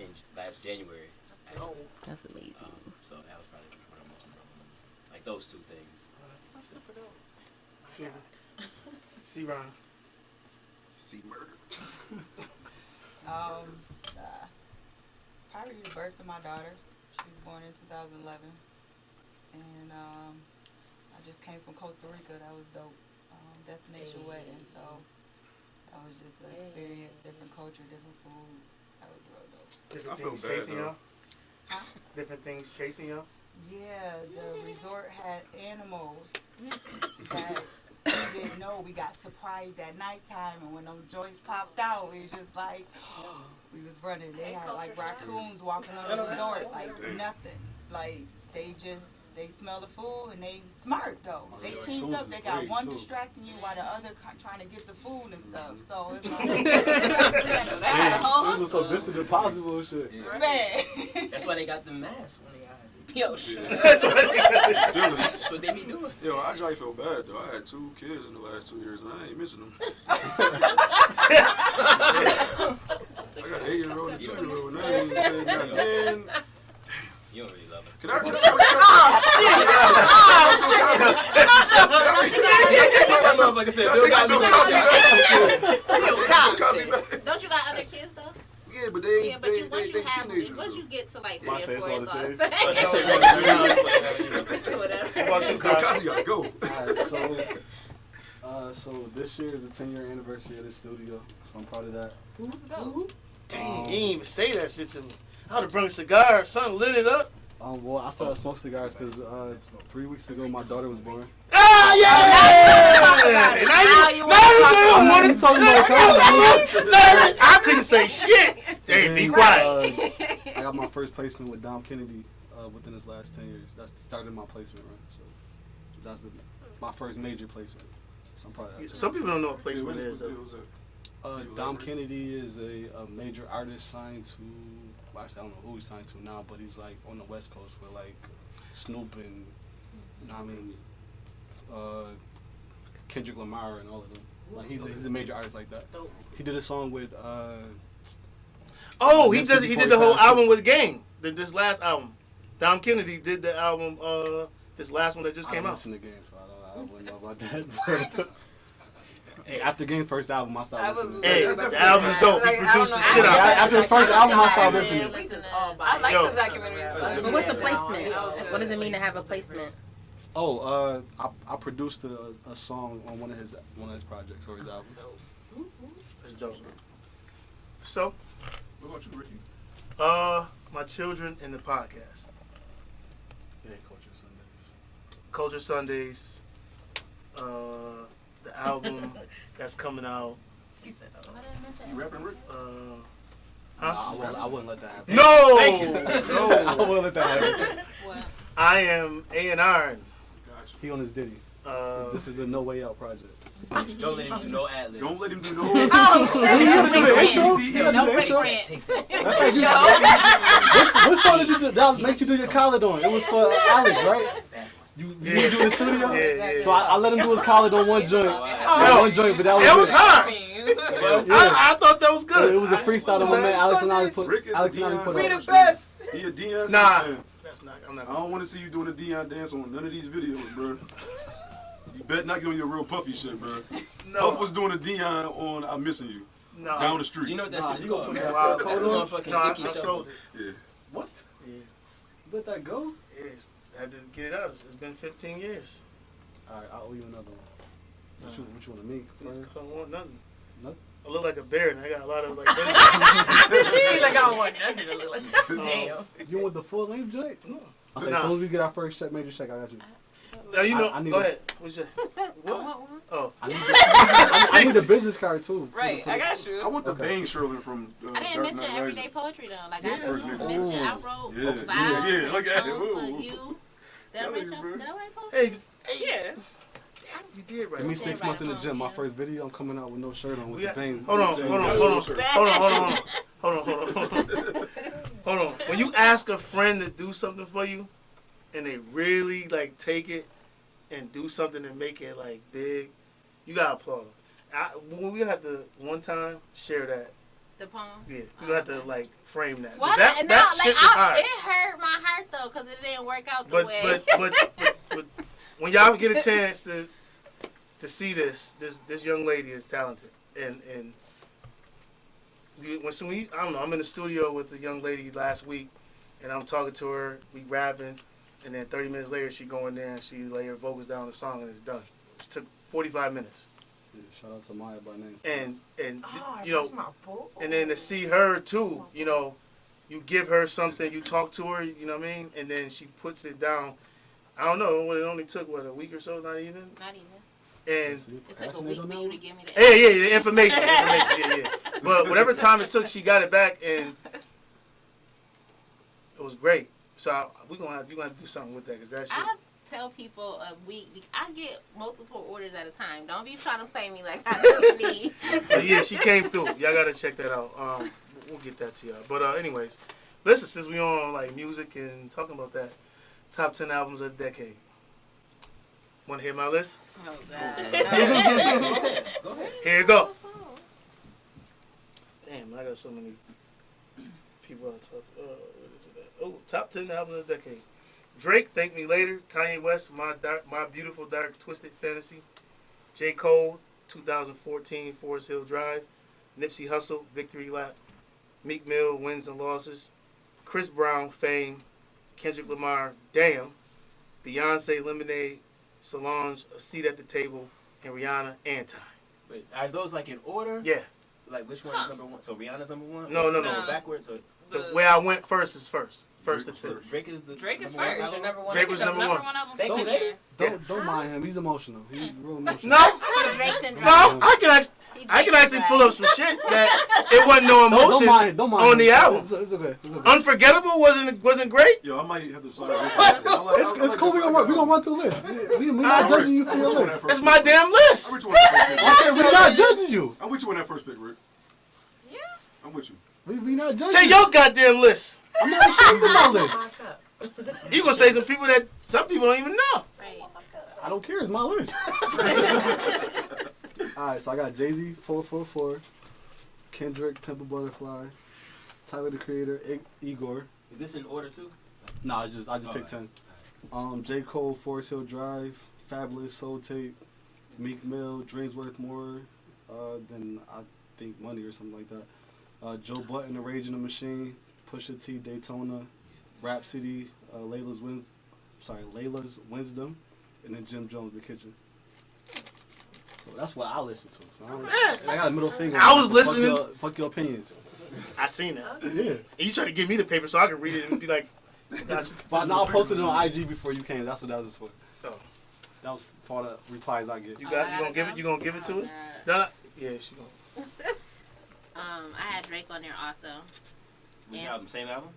in last January. Oh, that's amazing. So that was probably one of the most memorable moments. Like those two things. That's super dope. Yeah. See, Ron. See murder. Probably the birth of my daughter. She was born in 2011. And I just came from Costa Rica. That was dope. Destination wedding. So that was just an experience, different culture, different food. That was real dope. Different I feel things bad, chasing though. y'all? Different things chasing y'all? Yeah, the resort had animals that we didn't know. We got surprised at nighttime, and when them joints popped out, we was just like, we was running. They had like raccoons walking on the resort, like nothing. Like they smell the food and they smart though. They teamed up. They got one distracting you while the other trying to get the food and stuff. So it's like, It was so Mission Impossible shit. Yeah. man. That's why they got the masks on their eyes. Yo, shit. That's what Still, That's what they be doing. yo, actually, I feel bad though. I had 2 kids in the last 2 years, and I ain't missing them. I got an 8-year-old and a 2-year-old, and I ain't saying nothing. Man, You don't really love it. can I take That motherfucker said, Bill Cosby back. Don't you got other kids though? Yeah, but they Yeah, but you, once you they have, teenagers. once though. you get to like Why 3 say or it's 4, all it's the all same? the That same. shit regular now. It's like, you know. Whatever. What about you, Bill Cosby? Cosby gotta go. Alright, so this year is the 10-year anniversary of this studio, so I'm proud of that. Dang, you didn't even say that shit to me. I would have brought a cigar, son, lit it up. Well, I started smoking cigars because 3 weeks ago my daughter was born. Ah, yeah! Now you talking about Cosby? I couldn't say shit. Hey, be quiet. I got my first placement with Dom Kennedy within his last 10 years. That's started my placement run. So that's my first major placement. So I'm proud of that. Some people don't know what placement is, though. Dom Kennedy is a major artist signed to, well, actually I don't know who he's signed to now, but he's like on the West Coast with like Snoop and, you know what I mean, Kendrick Lamar and all of them. Like he's a major artist like that. He did a song with Oh, he did the whole album with Game. This last album. Dom Kennedy did the album, this last one that just came I out. listen to Game, so I wouldn't know about that. But hey, after Game's first album, I started listening. Hey, the album is dope. He produced the shit out of it. After his first album, I started listening. I like Yo. the documentary. But what's the placement? What does it mean to have a placement? Oh, I produced a song on one of his projects or his album. It's dope. So, What about you, Ricky? my children in the podcast. Yeah, Culture Sundays. Culture Sundays, the album that's coming out. You rapping, Rick? Huh? I wouldn't let that happen. No! I No! wouldn't let that happen. I am A&R. Gotcha. He on his Diddy. This is the No Way Out project. Don't let him do no ad-libs. Don't let him do no. You gonna do the intro? See, You gonna do the intro? That's like what song did you do? That makes you do your collard on. It was for Alex, right? You do in the studio? Yeah. So I let him do his collard on one joint. Yo, One joint, but that was That was it. hard. Yeah. I thought that was good. It was a freestyle that my man Alex and I put. Rick is Alex a and I Deion put fan. up. best. He a Deion Nah, fan. that's not. I'm I not. don't want to see you doing a Deion dance on none of these videos, bro. You better not get on your real puffy shit, bro. No. Puff was doing a Deion on I'm Missing You No. down the street. You know what that Nah, shit's you gonna called, put man? that That's the code on? motherfucking No, I Icky Shuffle. sold it. Yeah. What? Yeah. You let that go? Yes. I had to get it out. It's been 15 years. Alright, I owe you another one. What you want to make I first? don't want nothing. Nothing? I look like a bear, and I got a lot of like. Like I don't want nothing to look like. Damn. You want the full length joint? No. I say, as soon as we get our first check, major check, I got you. Now you know. I need go a- ahead. What's your? What? Oh. I need the business card too. Right, I got I you. want the Okay. Bang Sherlin from. I didn't Dark mention Knight everyday Rises. poetry though. Like Yeah. I didn't mention. I wrote Yeah, vows yeah, look at and it. poems for Ooh. you. Did I Tell write you, your- bro. Did I write poetry? Hey, Yeah. you did right. Give me Yeah, 6 right, months in the huh? gym. My Yeah. first video, I'm coming out with no shirt on with We the got- bangs. Hold on. Hold on. When you ask a friend to do something for you, and they really like take it and do something and make it like big, you gotta applaud them. We had to one time share that. The poem. Yeah, you have to like frame that. Why that not? Like shit was hard. it hurt my heart though, cause it didn't work out the But way. but when y'all get a chance to see this young lady is talented, and I don't know, I'm in the studio with the young lady last week, and I'm talking to her, we rapping, and then 30 minutes later she go in there and she lay her vocals down on the song and it's done. It took 45 minutes. Yeah, shout out to Maya by name. And Oh, you know, that's my boo. and then to see her too, you know, you give her something, you talk to her, you know what I mean, and then she puts it down. I don't know, it only took a week or so, not even. Not even. And It took a week for you to give me that. yeah, the information, yeah. But whatever time it took, she got it back, and it was great. So you gonna have to do something with that, cause that shit. I tell people a week. I get multiple orders at a time. Don't be trying to play me like I just need. But yeah, she came through. Y'all gotta check that out. We'll get that to y'all. But anyways, listen, since we on like music and talking about that, top 10 albums of the decade. Want to hear my list? Oh God. Go ahead. Here you go. Damn, I got so many people I talk to. What is it at? Oh, top 10 albums of the decade. Drake, Thank Me Later. Kanye West, My Beautiful Dark Twisted Fantasy. J. Cole, 2014, Forest Hill Drive. Nipsey Hussle, Victory Lap. Meek Mill, Wins and Losses. Chris Brown, Fame. Kendrick Lamar, Damn. Beyonce, Lemonade. Solange, A Seat at the Table. And Rihanna, Anti. Wait, are those like in order? Yeah. Like which one is number one? So Rihanna's number one? No. Go backwards. Or The way I went first is first. First to 10. Drake is the Drake is number one first. album? Number one. Drake was number one. album Thank for you, 10 lady. years. Don't mind him. He's emotional. He's real emotional. No, Drake's and no, I can actually pull up some shit that it wasn't no emotion Don't mind on him. the album. It's okay. It's okay. Unforgettable wasn't great. Yo, I might have to sign. It's cool. We gonna run through the list. We not judging you for your list. It's my damn list. I'm with you on that first pick. I said we not judging you. I'm with you on that first pick, Rick. Yeah. I'm with you. We not judging Take you. your goddamn list. I'm not ashamed of my list. You gonna say some people don't even know. Right. I don't care. It's my list. All right, so I got Jay-Z, 444, Kendrick, Pimp a Butterfly, Tyler the Creator, Igor. Is this in order too? Nah, I just picked 10. J. Cole, Forest Hill Drive, Fabulous, Soul Tape, Meek Mill, Dreams Worth More than I think Money or something like that. Joe Budden, The Rage in the Machine, Pusha T, Daytona, Rhapsody, Layla's Wisdom, and then Jim Jones, The Kitchen. So that's what I listen to. So I got a middle finger. I was listening. Fuck your opinions. I seen that. Yeah. And you try to give me the paper so I can read it and be like, gotcha. But now I posted it on IG before you came. That's what that was for. Oh. That was for all the replies I get. You gonna give it to it? No. Yeah, she gonna. I had Drake on there also. Which Yeah. album? Same album?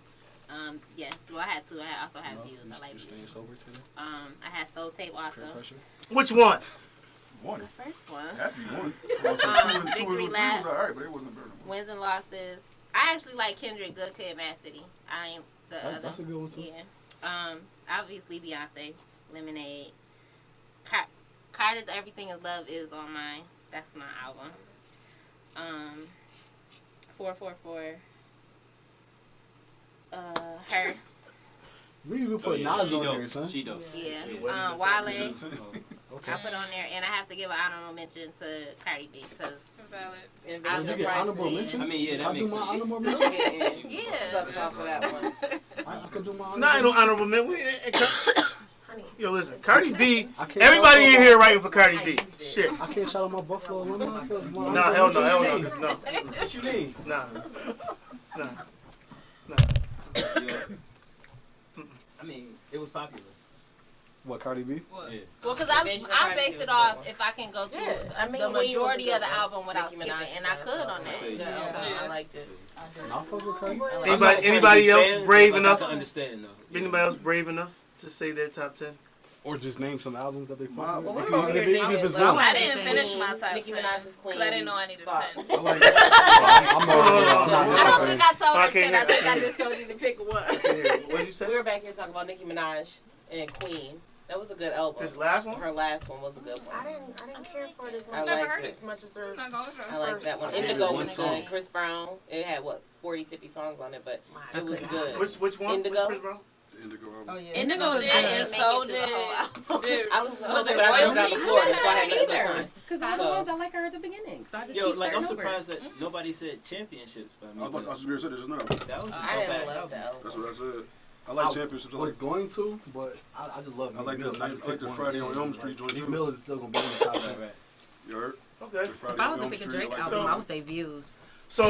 Yes. Well, I had two. I also had views. I like You're views. staying sober today? I had Soul Tape also. Peer pressure? Which one? One. The first one. It has to be one. Well, so two and Victory three was Lap. alright, but it wasn't better. Wins and Losses. I actually like Kendrick, Good Kid, Mad City. I ain't the other. That's a good one too. Yeah. Obviously Beyonce, Lemonade. Carter's Everything Is Love is on mine. That's my album. 444. Her. We even put yeah, Nas she on dope. there, son. She dope. Yeah. Yeah. Wale. Okay. I put on there, and I have to give an honorable mention to Cardi B because Valid. I You love get honorable privacy. mentions? I mean, yeah, that I do makes my sense. honorable She's mentions? Yeah. Stuff off of that one. I could do my honorable Nah, ain't no honorable man. Yo, listen, Cardi B. I can't Everybody shout in out here writing for Cardi B. Shit. I can't shout out my Buffalo alumni. Nah, hell no, hell no, no. What you mean? Nah. Nah. Yeah. I mean, it was popular. What, Cardi B? Yeah. Well, because I based it off if I can go through I mean, the Queen was majority a of the good album without Nicki skipping, Minaj and I could on that. I liked it. I'll fuck with Cardi. Anybody else brave I enough? can understand though. Anybody else brave enough to say their top 10? Or just name some albums that they fuck with. Well, we're Even over here if it's naming, one. I didn't finish my top Nicki 10 Minaj's Queen. because I didn't know I needed 10. Thought. I'm No, already. I don't think I told her Okay, 10. I think I just told you to pick one. What did you say? We were back here talking about Nicki Minaj and Queen. That was a good album. This last one? Her last one was a good one. I didn't care for it as much. I Never liked heard it as much as her. I I like that one. I heard Indigo one was song. good. Chris Brown. It had what 40, 50 songs on it, but it was good. Which one? Indigo? Which Chris Brown? Indigo album. Oh yeah. Indigo is Yeah, good. and so did. I was supposed to, but I drove down to Florida, so I had less time. Because all the ones I like are at the beginning. So I just Yo, keep like I'm starting over. surprised that nobody said championships. But I was going to say this just now. that was a I dope didn't ass love album. the album. That's what I said. I like championships. I was like, going to, but I just love I like Meek the Mill. I like the Friday on Elm Street joint Meek too. Mill is still going to be in the top 10. Right, right. You heard? Okay. The Friday If I on was to Elm pick a Street, Drake I like album, that. I would say Views. So, I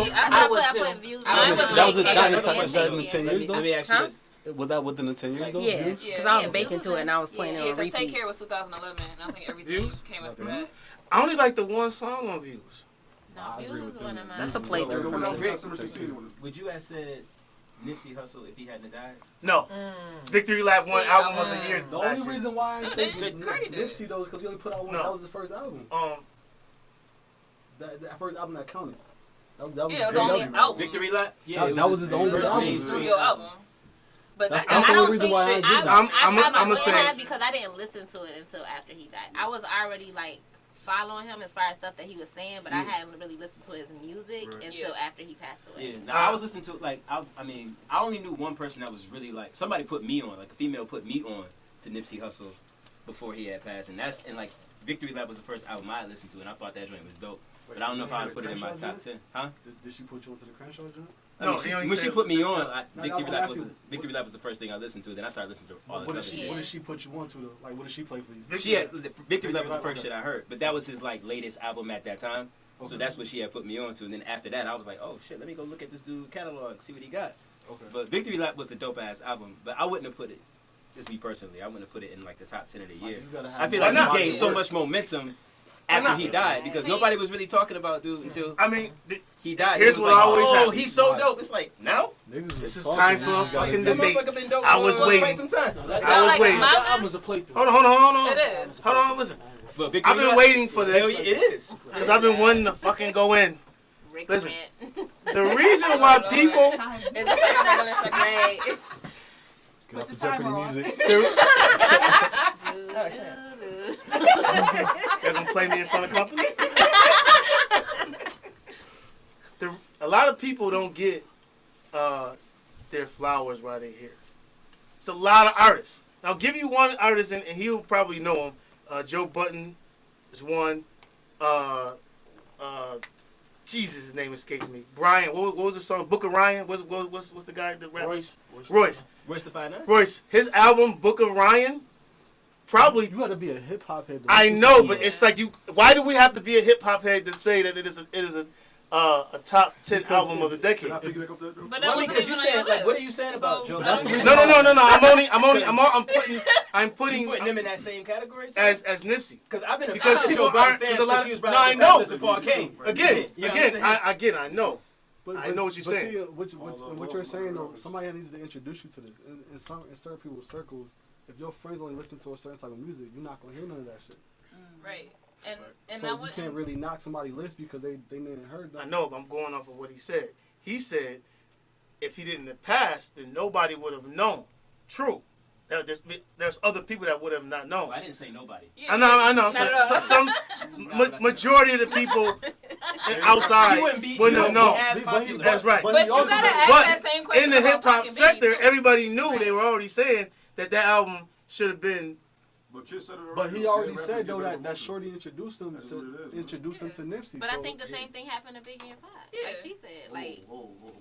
would thought too. I put views. Mine was That was Nicki. that in the And top- was that in the Nicki. 10 years though? Let me ask you Huh? this. Was that within the 10 years though? Yeah, Views? because I was Yeah, baking Views to it and I was playing yeah, it Yeah, on because Take repeat. Care was 2011, and I think everything Views? came after that. I only like the one song on Views. No, I agree views with is one them. of mine. That's a Yo, playthrough when I for me. got Summer 16, Would you have said Nipsey Hussle if he hadn't died? No. Victory Lap won See, album of the year. The last only year. reason why I say did. Cardi did. Nipsey though is because he only put out one. No. That was his first album. That first album that counted. That was Yeah, it was that only was- album. Victory Lap? Yeah, That was his own first album. mainstream. Studio album. But That's I the don't only see reason why I shit. ain't do that. I'm a a say- because I didn't listen to it until after he died. I was already like following him as far as stuff that he was saying, but I hadn't really listened to his music Right. until after he passed away. Yeah, no, I was listening to like I mean I only knew one person that was really like somebody put me on, like a female put me on to Nipsey Hussle before he had passed, and like Victory Lap was the first album I listened to, and I thought that joint was dope. But I don't know if I'd put it in my top 10. Huh? Did she put you onto the Crenshaw joint? I mean, No, he only when she said- put me on, No, Victory I'm Lap was asking- Victory Lap was the first thing I listened to. Then I started listening to all this What other did she shit. what did she put you onto though? Like what did she play for you? She had Victory Lap was the first shit I heard, but that was his like latest album at that time. So Okay. that's what she had put me on to. And then after that, I was like, oh shit, let me go look at this dude catalog, see what he got. Okay. But Victory Lap was a dope ass album, but I wouldn't have put it. Just me personally, I wouldn't have put it in like the top 10 of the year. You gotta have I feel Why like not? he gained so much momentum after not? he died because See? nobody was really talking about dude until I mean, he died. Here's It was what like, always oh, happens. he's so dope. It's like now Niggas was This is talking, time for you a just gotta fucking get- debate. motherfucker been dope I for was quite waiting. some time. No, I that, was like, waiting. my that album was list- a playthrough. Hold on. It is. Hold on, listen. But Victory I've been Lap, waiting for hell, this it is. because I've been wanting to fucking go in. Rick Listen. Smith. The reason why people, It's just like I'm gonna say great. Get off the the timer Jeopardy on. music. they're gonna play me in front of company. A lot of people don't get their flowers while they're here. It's a lot of artists. I'll give you one artist, and he'll probably know him. Joe Button is one. Jesus, his name escapes me. Brian, what was the song? Book of Ryan. What's the guy that rap? Royce. Where's the 5'9"? Royce. His album Book of Ryan. Probably. You gotta be a hip hop head. to I listen know, to but it. it's like you. Why do we have to be a hip hop head to say that it is a top 10 Because album of the decade? Can I pick it back up there, though? But Well, that I mean, was because you said like, what are you saying about Joe? That's the Budden? reason- No. I'm You putting putting them in that same category? as Nipsey. Because I've been a Because Joe people Budden aren't- fan there's a lot since he was of- no, rapping I know. with Fabulous and Paul King. Again, You know what I'm saying? I know. But I know what you're but saying. See, what you're saying though, somebody needs to introduce you to this. In certain people's circles, if your friends only listen to a certain type of music, you're not gonna hear none of that shit. Right. And I So you wouldn't. can't really knock somebody's list because they didn't heard I that. know, but I'm going off of what he said. He said if he didn't have passed, then nobody would have known. True. There's other people that would have not known. I didn't say nobody. I know. Some majority of the people outside You wouldn't be- wouldn't you have wouldn't known. be as popular. That's right. But But he you also gotta said- ask but that same question In the about hip hop Pac and Biggie, sector, too. everybody knew Right. they were already saying that album should have been But Kid said it already. But he Yeah, already rappers said get though better that movement. Shorty introduced him That's to what it is, Nipsey. But so, I think the same thing happened to Biggie and Pac. Yeah. Like she said, like They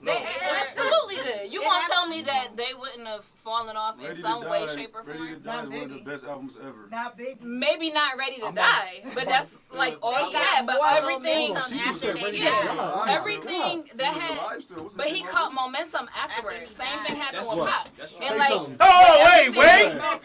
No. absolutely did. You It won't tell happened. me that they wouldn't have fallen off in Ready some to way, Die- shape, or Ready to form? Die Not is one of the Biggie. best albums ever. Not big. Maybe not Ready to I'm Die, but that's like all They he got had. But more everything, momentum She after said they Ready to yeah, Die. everything that had. But he caught momentum afterwards. Same thing happened with Pop. That's And Say like, something. Oh, wait. Yeah.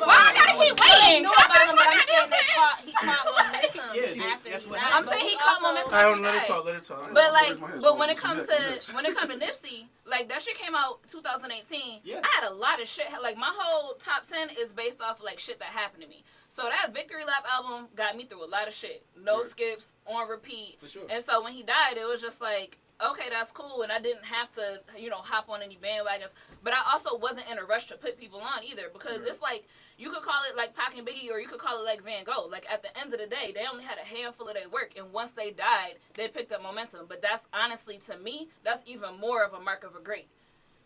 why I gotta keep waiting? Know Can I about finish him, my but I'm goddamn saying sentence? he caught momentum Yeah, after that's he what died. I'm But saying he he caught also- momentum I after don't he let it died. talk. Let it talk. But like, Raise my hand, but so when it it's comes next. to Nipsey, like that shit came out 2018. Yes. I had a lot of shit. Like my whole top 10 is based off of, like shit that happened to me. So that Victory Lap album got me through a lot of shit. No Right. skips, on repeat. For sure. And so when he died, it was just like, okay, that's cool, and I didn't have to, hop on any bandwagons. But I also wasn't in a rush to put people on either, because Right. it's like you could call it like Pac and Biggie, or you could call it like Van Gogh. Like at the end of the day, they only had a handful of their work, and once they died, they picked up momentum. But that's honestly, to me, that's even more of a mark of a great.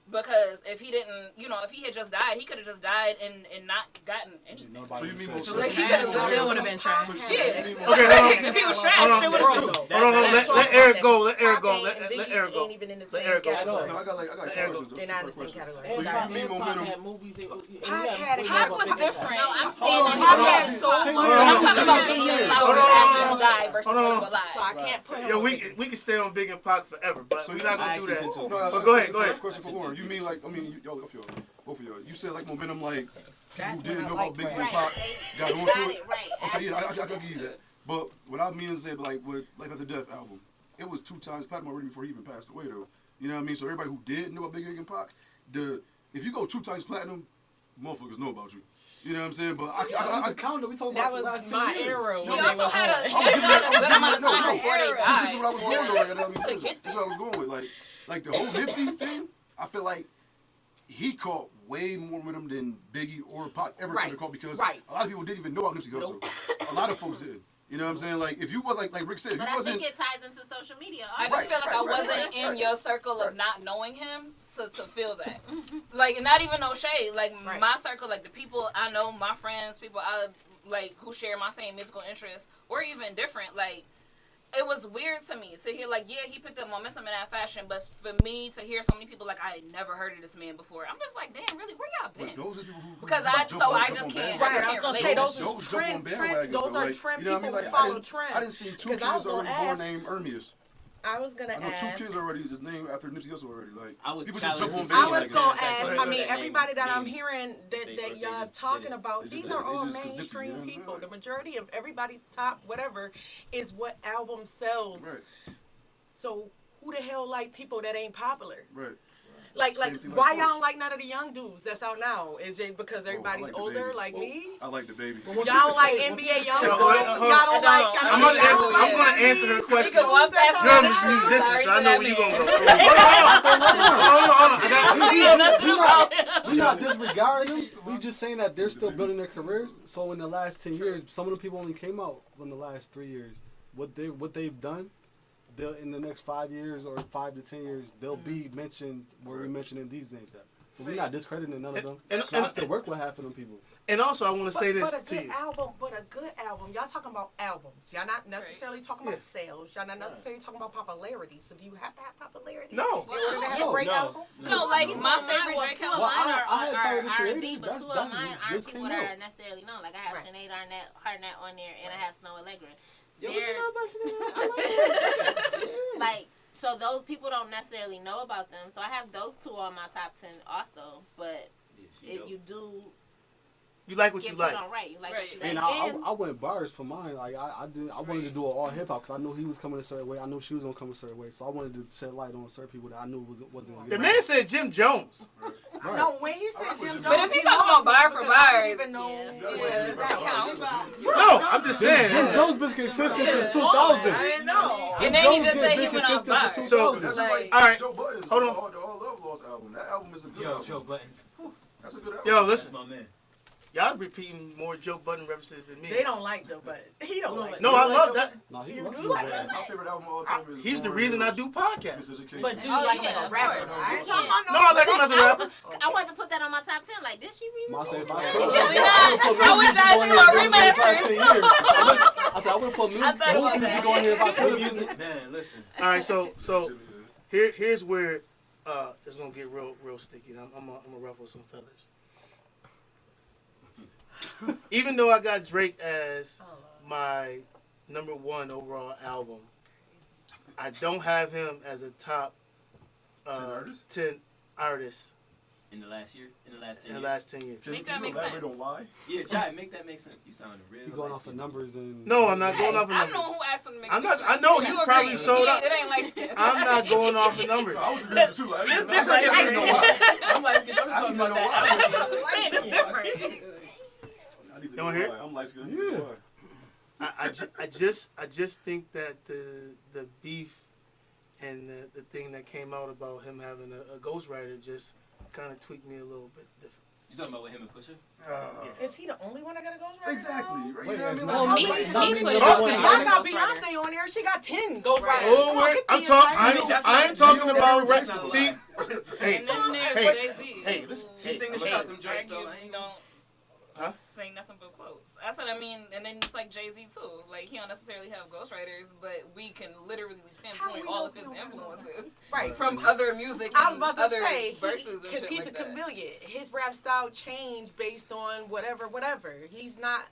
Because if he didn't, if he had just died, he could have just died and not gotten anything. Nobody So you mean said most- shit. Like, he could have Still would have been trash. Yeah. Okay, hold on. If he was trash, Hold on. it was Hold true. on. Hold on. Let Eric go. Let Eric go. Pac and Let Biggie Eric go. ain't even in the Let same Eric go. category. No, I got There two you go. questions. They're not in the same questions. category. So you Pac mean momentum? had movies. Pac had a Pac was different. No, I'm Hold saying on, that hold he on. had so Hold much. on. I'm talking about Hold Biggie on. and Hold Flowers on. after he died versus Hold on. still alive. So I can't put him Yo, on we Biggie. can stay on Big and Pac forever, but So we're you- not I gonna do actually that. tend to. But go ahead, go ahead. Question for Warren. You mean like, I mean, both of y'all. You said like momentum, like That's you didn't what know I about like, Biggie and Right. Pac They got onto got it. it right. Okay, yeah, after. I'll give you that. But what I mean is that, like, with Life After Death album, it was 2 times platinum already before he even passed away, though. You know what I mean? So everybody who did know about Biggie and Pac, if you go 2 times platinum, motherfuckers know about you. You know what I'm saying? But I count it. We talking That about the was last my 10 years. era. He when they also was had on. a good amount of time before they died. This is what I was going with. Like, let me To finish. get This is what I was going with. Like the whole Nipsey thing, I feel like he caught way more momentum than Biggie or Pac ever could have caught, because Right. a lot of people didn't even know about Nipsey Hussle. A lot of folks didn't. You know what I'm saying? Like, if you was like Rick said, if But you I wasn't, think it ties into social media. I just Right, feel like I right, wasn't right, in right. your circle of not knowing him to feel that. Like, not even no shade. Like, Right. my circle, like the people I know, my friends, people I like who share my same musical interests, or even different, like, it was weird to me to hear, like, yeah, he picked up momentum in that fashion, but for me to hear so many people, like, I had never heard of this man before, I'm just like, damn, really, where y'all but been? those are people who Because jump I on just bandwagons, can't. Right, I can't was gonna relate. say those Joe are jump on trend. bandwagons, Those though, are like, trend you know what I people mean? who Like, follow trends. I didn't see 2 'Cause I was kids already gonna born ask- named Ermias. I was gonna I know ask. 2 kids already just named after Nipsey Hussle already. Like, I would people just jump challenge on to I see, was like, gonna that ask. sex I mean, that everybody that I'm names. hearing They that y'all just did talking it. about, They these just are did it. all It's just 'cause Nipsey, you know mainstream what I'm people. saying? The majority of everybody's top whatever is what album sells. right, So who the hell like people that ain't popular? right. Like Same thing like why y'all sports. don't like none of the young dudes that's out now? Is it because everybody's like the older baby. like me? I like the baby. Y'all don't like NBA young Yo, dudes? hold Y'all on, don't hold on. like? I'm gonna answer. I'm gonna answer her question. You're a musician, so I know where you're gonna go. Hold on. We're not disregarding them. We're just saying that they're still building their careers. So in the last 10 years, some of the people only came out in the last 3 years. What they've done, they'll in the next 5 years or 5 to 10 years, they'll be mentioned where we're mentioning these names at. So we're not discrediting none of them. And- So I still work with half of them people. And also, I want to say this But a to good you. album, Y'all talking about albums. Y'all not necessarily talking about sales. Y'all not necessarily talking about popularity. So do you have to have popularity? No. In order to have No, a great no. album? No, like, my Well, favorite well, Drake two of album. Well, mine I had Tyler, are the R&B, Creator. but two of That's mine just aren't came people that out. are necessarily known. Like I have Right. Sinead Harnett on there, and I have Snow Allegra. Yo, what They're- you know about Sinead? Like, so those people don't necessarily know about them. So I have those two on my top 10 also. But if you do You like what get you put like. on right, you like what you like. And I went bars for mine. Like I wanted to do an all hip hop because I knew he was coming a certain way. I knew she was gonna come a certain way. So I wanted to shed light on certain people that I knew wasn't gonna The be man said Jim Jones. right. No, when he said Alright, Jim but Jones, But if he's he talking about lost bar me for because I bar, didn't even know. yeah, that counts. No, I'm just saying. Jim Jones been consistent since 2000. I didn't know. And then he Jones just been said he went off consistent bars. since So- 2000. That's just Like- like All right. Joe Budden's Hold on. the All Love Lost album. That album is a good album. Joe Buttons. That's a good album. Yo, That's listen. my man. Y'all repeating more Joe Budden references than me. They don't like them, but he don't like No, them. I love that. No, he You loved do you, like man. My favorite album of all time is He's the Born reason I Heroes. do podcasts. Miseducation. But do you Oh, like yeah, him a of rapper? course. I ain't Yeah. talking about No, I like him as a rapper. I wanted to put that on my top 10. Like, did she Ma remove say if that? I Yeah, could. we not. was asking for a remaster. I said I would have put I thought about music that. on here if I could have. Music, man, listen. All right, so here's where it's gonna get real sticky. I'm gonna ruffle some feathers. Even though I got Drake as my #1 overall album, I don't have him as a top 10 artist In the last year, in the last 10 in the years. last 10 years. Make that make sense. Yeah, Jai, make that make sense. You sound real. You going off of numbers and. No, I'm not going off of I numbers. know who asked him to make I'm it not. make I know sense. he You probably agree. sold out. It ain't light skin. I'm not going off of numbers. I was agreeing too. Like, It's I'm different. like, I don't know why. I'm like, I'm just talking about that. It's different. I need to You wanna hear? I'm light skinned. Yeah. I just think that the beef and the thing that came out about him having a ghostwriter just kind of tweaked me a little bit different. You talking about with him and Pusha? Is he the only one that got a ghostwriter? Exactly. Right? Wait, You know it's what I not- mean? Well, it's me not put me it that up wants to it. you. I got Beyonce on there. She got 10 ghostwriters. Oh, I'm talking about. Right. See, hey, And then there's hey, Jay-Z. hey, listen. She Hey, sing the hey, shit out them joints though. I ain't don't Huh? say nothing but quotes. I said, I mean, and then it's like Jay-Z too. Like, he don't necessarily have ghostwriters, but we can literally pinpoint all of his influences Right. from other music I was and about to other say, verses and because shit he's like a that. chameleon. His rap style changed based on whatever. He's not.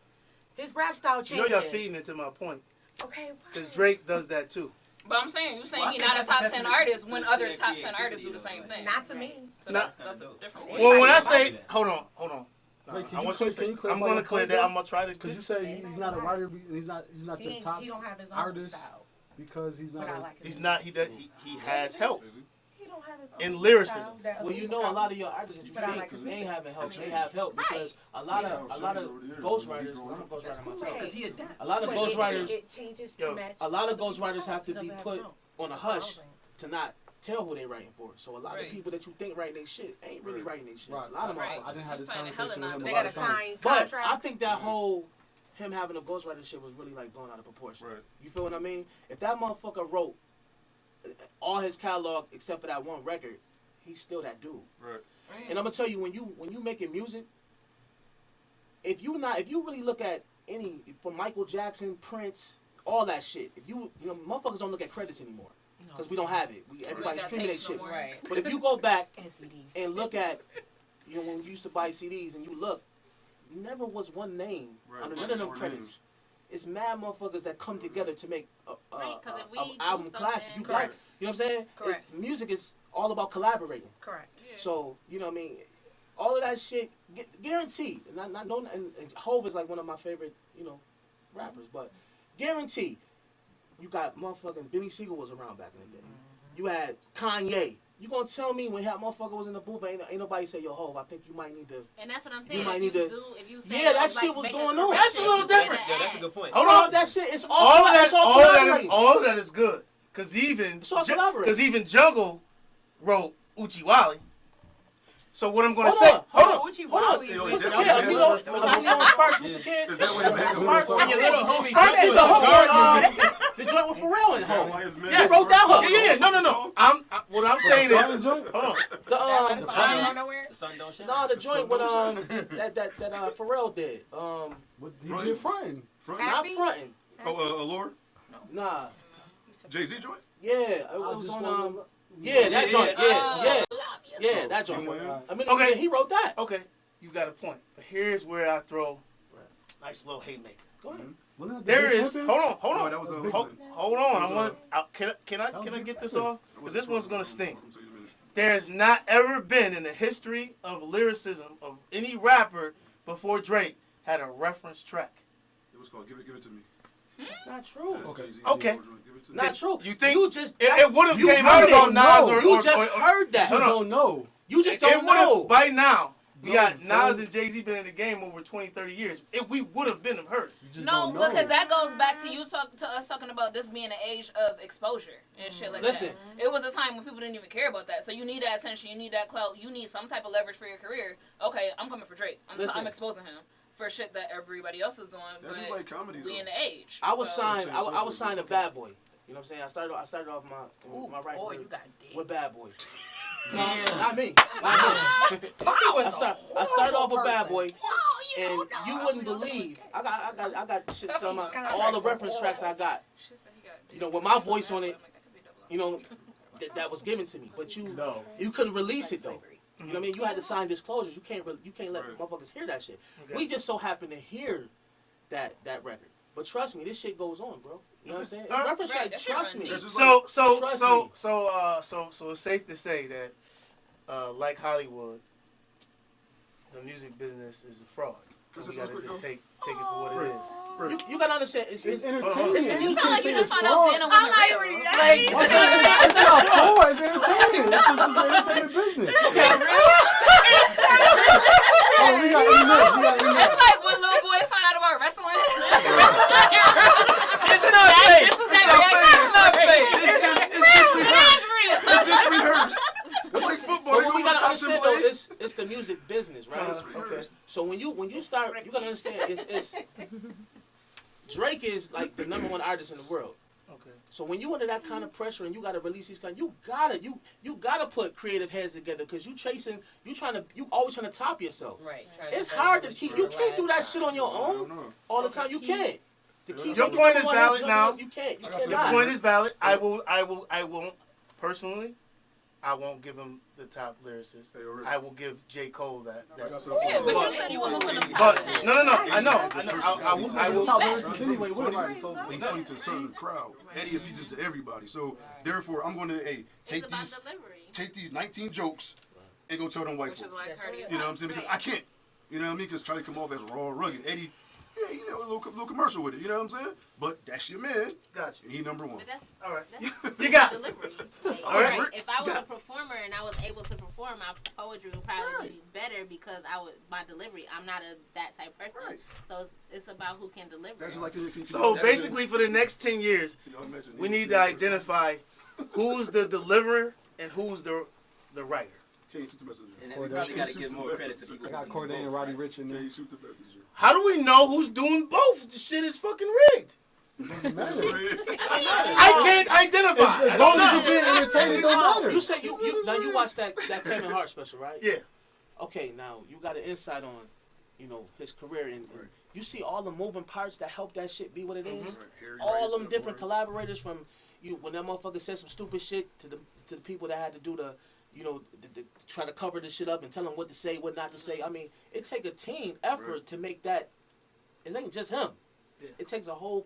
His rap style you changes. know y'all feeding into my point Okay. because Drake does that too. But I'm saying, you saying Well, I he think not a that's a top 10 testament artist to- when to other their top 10 artists do creativity, the same though, thing. Not to me. So Not- that's a different Well, point. Well, when I I say, do that. hold on. Wait, can I you want clear- to can you say, clarify I'm gonna your clear point, that. though? I'm gonna try to. Because you say he's not a writer, and he's not your top He don't have his own artist style. because he's not. But I A, like his He's own. not. He has help He don't have his own in lyricism. style that Well, other you people know, a got. lot of your artists that you But I like think his ain't music. having help. They have help because a lot of ghostwriters. I'm a ghostwriter myself. Because he adapts. A lot of But ghostwriters. It changes Yo, to match. A lot of other people's ghostwriters songs. have to He be doesn't have put his own. on a That's what I was hush saying. to not tell who they writing for. So a lot Right. of people that you think writing their shit ain't really writing their shit. Right. A lot of Right. motherfuckers. I didn't have this I'm saying the hell conversation with him. not. They a lot gotta of times. sign But contracts. I think that whole him having a ghostwriter shit was really like blown out of proportion. Right. You feel what I mean? If that motherfucker wrote all his catalog except for that one record, he's still that dude. Right. And I'm gonna tell you, when you making music, if you really look at any from Michael Jackson, Prince, all that shit, if you know motherfuckers don't look at credits anymore because we don't have it. Everybody's got streaming that tapes shit. somewhere. Right. But if you go back And CDs. and look at, when we used to buy CDs and you look, never was one name Right. under none of them Four credits. names. It's mad motherfuckers that come together to make a Right, 'cause if we do album something- classic. You got, Correct. you know what I'm saying? Correct. Music is all about collaborating. Correct. Yeah. So, you know what I mean? All of that shit, guaranteed. Not no, and Hov is like one of my favorite, rappers, but guaranteed. You got motherfucking Benny Siegel was around back in the day. You had Kanye. You gonna tell me when that motherfucker was in the booth, ain't nobody say, yo, Hov, I think you might need to. And that's what I'm You saying. might If need you to- do, if you say, Yeah, that oh, shit like, was make going on. correction, That's a little you different. gotta Yeah, that's a add. good point. Hold All on. of that shit, it's All of that, it's all all of that collaborating. is, all of that is good. Cause even, It's all collaborating. cause even Jungle wrote Uchiwali. So what I'm gonna Hold say, on. hold on. Uchi Hold on. Wally. Yo, What's is the that kid? what We you go had? on Sparks. What's the kid? Is that what you had? Sparks. When your little homie Sparks Jungle is the was hook guarding on the joint with Pharrell and Hov. Yeah, He wrote that hook. Yeah, no. What I'm saying is, hold on. The Out nowhere. The sun don't shine. no, the joint with that Pharrell did. What he did fronting. Not Happy? fronting. Oh, Allure? Nah. Jay-Z joint? Yeah, it I was just on wanna- yeah, that joint. yeah. Yeah, that joint. Yeah. I mean, Okay. yeah, he wrote that. Okay, you got a point. But here's where I throw nice little haymaker. Go ahead. Wasn't that the There Big is. Pimpin'? Hold Oh, on. that was a Hold on. I was, want. Can I get this off? That Because was this a- one's gonna sting. I'm sorry, you finished. There's not ever been in the history of lyricism of any rapper before Drake had a reference track. It was called Give It To Me. That's not true. Yeah, Jay-Z Okay. Give It To Me. Not true. You think you just It would have you came out heard about it. Nas No, or you just heard that. You No, no. don't know. You just it don't would know. have by now. We No, got son. Nas and Jay-Z been in the game over 20, 30 years. We would have been heard. You just No, don't know. because that goes back to us talking about this being an age of exposure and shit like Listen. that. It was a time when people didn't even care about that. So you need that attention, you need that clout, you need some type of leverage for your career. Okay, I'm coming for Drake. Listen. I'm exposing him for shit that everybody else is doing. That's but just like comedy, we though. in the age. I was so. signed. Change I circles, was signed to okay. Bad Boy. You know what I'm saying? I started off my right Boy, career you got dick. with Bad Boy. Damn. Not me. Not me. I started off with Bad Boy. Whoa, And you wouldn't believe. I got shit talking about all the reference tracks I got. You know, with my voice on it. You know, that was given to me. But you couldn't release it though. You know what I mean? You had to sign disclosures. You can't let motherfuckers hear that shit. Okay. We just so happen to hear that record. But trust me, this shit goes on, bro. You know what I'm saying? It's reference track. Trust me. So it's safe to say that, like Hollywood, the music business is a fraud. You gotta just take it for what it is. You gotta understand, it's entertainment. You sound like you just found out Santa wasn't real. Like, it's not poor, it's entertainment. It's entertainment business. It's not real. We got enough. It's like when little boys find out about wrestling. It's not fake. It's not fake. It's just rehearsed. It's just rehearsed. It's like football. But what we gotta understand though, it's the music business, right? Okay. So when you start, you gotta understand, it's Drake is like the #1 artist in the world. Okay. So when you under that kind of pressure and you gotta release these kind, you gotta put creative heads together because you always trying to top yourself. Right. It's hard to keep. You can't do that shit on your own all the time. You can't. Your point is valid now. You can't. You Your cannot. point is valid. I won't personally. I won't give him the top lyricist. I will give J. Cole that. Yeah, but you said you wasn't putting him top But 10. no. I know. I will. Top lyricist anyway. They funny to a certain crowd. Eddie appeases to everybody. So therefore, I'm going to take these 19 jokes and go tell them white folks. You know what I'm saying? Because I can't. You know what I mean? Because try to come off as raw and rugged. Eddie, yeah, you know, a little commercial with it. You know what I'm saying? But that's your man. Got you. He #1. All right. That's You got delivery. All right. If I was a performer and I was able to perform, my poetry would probably be better because my delivery. I'm not that type of person. Right. So it's about who can deliver. That's like So basically, for the next 10 years, we need to identify who's the deliverer and who's the writer. Can you shoot the messenger? And then we probably got to give more credit to people. I got Corday and Roddy Ricch in there. Can you shoot the messenger? How do we know who's doing both? The shit is fucking rigged. I can't identify. As long as you're being entertained, it don't matter. You said you watched that Kevin Hart special, right? Yeah. Okay, now you got an insight on, his career and you see all the moving parts that help that shit be what it is. All them different collaborators from when that motherfucker said some stupid shit to the people that had to do the try to cover this shit up and tell them what to say, what not to say. I mean, it takes a team effort to make that. It ain't just him. Yeah. It takes a whole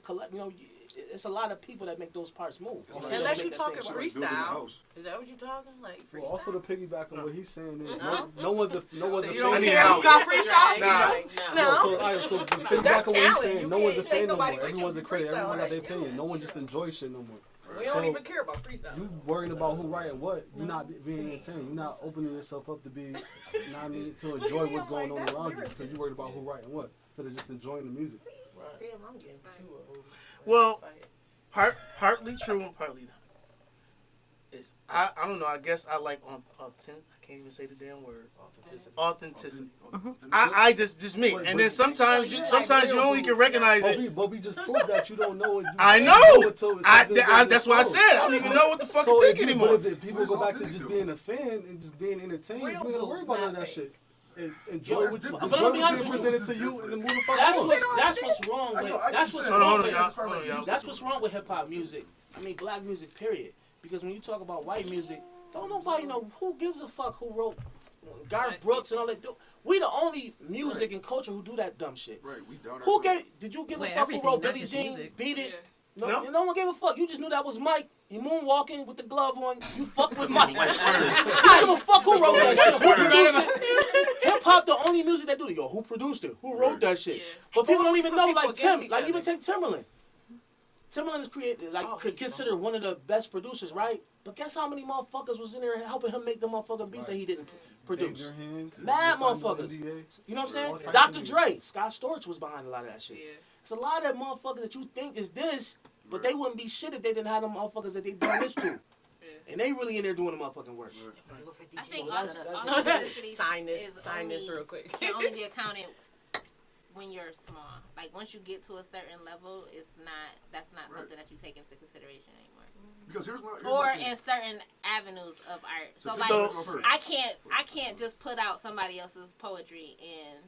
it's a lot of people that make those parts move. Unless you're talking freestyle. Is that what you're talking? Like freestyle? Well, also to piggyback on what he's saying is no one's a you don't care who got freestyle? No. So to piggyback on what he's saying, no one's a fan no more. Everyone's a critic. Everyone got their opinion. No one just enjoys shit no more. We don't even care about freestyle. You worrying about who writing what? You're not being entertained. You're not opening yourself up to be, to enjoy what's going on around you because you're worried about who writing what. Instead of just enjoying the music. Damn, I'm getting too old. Well, partly true and partly not. I don't know. I guess I like authentic. I can't even say the damn word. Authenticity. I just me. And then sometimes you only can recognize it. But we just proved that you don't know it. I know. That's what I said. I don't even know what the fuck to think anymore. But if people go back to just being a fan and just being entertained, you ain't gotta worry about none of that shit. Enjoy what's being presented to you and then move the fuck on. That's what's wrong with that's what's wrong with hip hop music. I mean black music, period. Because when you talk about white music, don't nobody know who gives a fuck who wrote Garth Brooks and all that. We the only music and culture who do that dumb shit. Right, we done. Did you give a fuck who wrote Billie Jean? Beat It? No one gave a fuck. You just knew that was Mike. You moonwalking with the glove on. You fucked with Mike. You give a fuck who wrote that shit. Who produced it? Hip hop the only music that do it. Yo, who produced it? Who wrote that shit? But people don't even know. Like Tim. Like even take Timberland. Timberland is considered one of the best producers, right? But guess how many motherfuckers was in there helping him make the motherfucking beats that he didn't produce? Mad motherfuckers. You know what I'm saying? Dr. Dre, Scott Storch was behind a lot of that shit. It's a lot of motherfuckers that you think is this, but they wouldn't be shit if they didn't have them motherfuckers that they done this to. And they really in there doing the motherfucking work. I think sign this real quick. Can only be accounted when you're small. Like once you get to a certain level, that's not something that you take into consideration anymore. Because here's in certain avenues of art. So I can't just put out somebody else's poetry and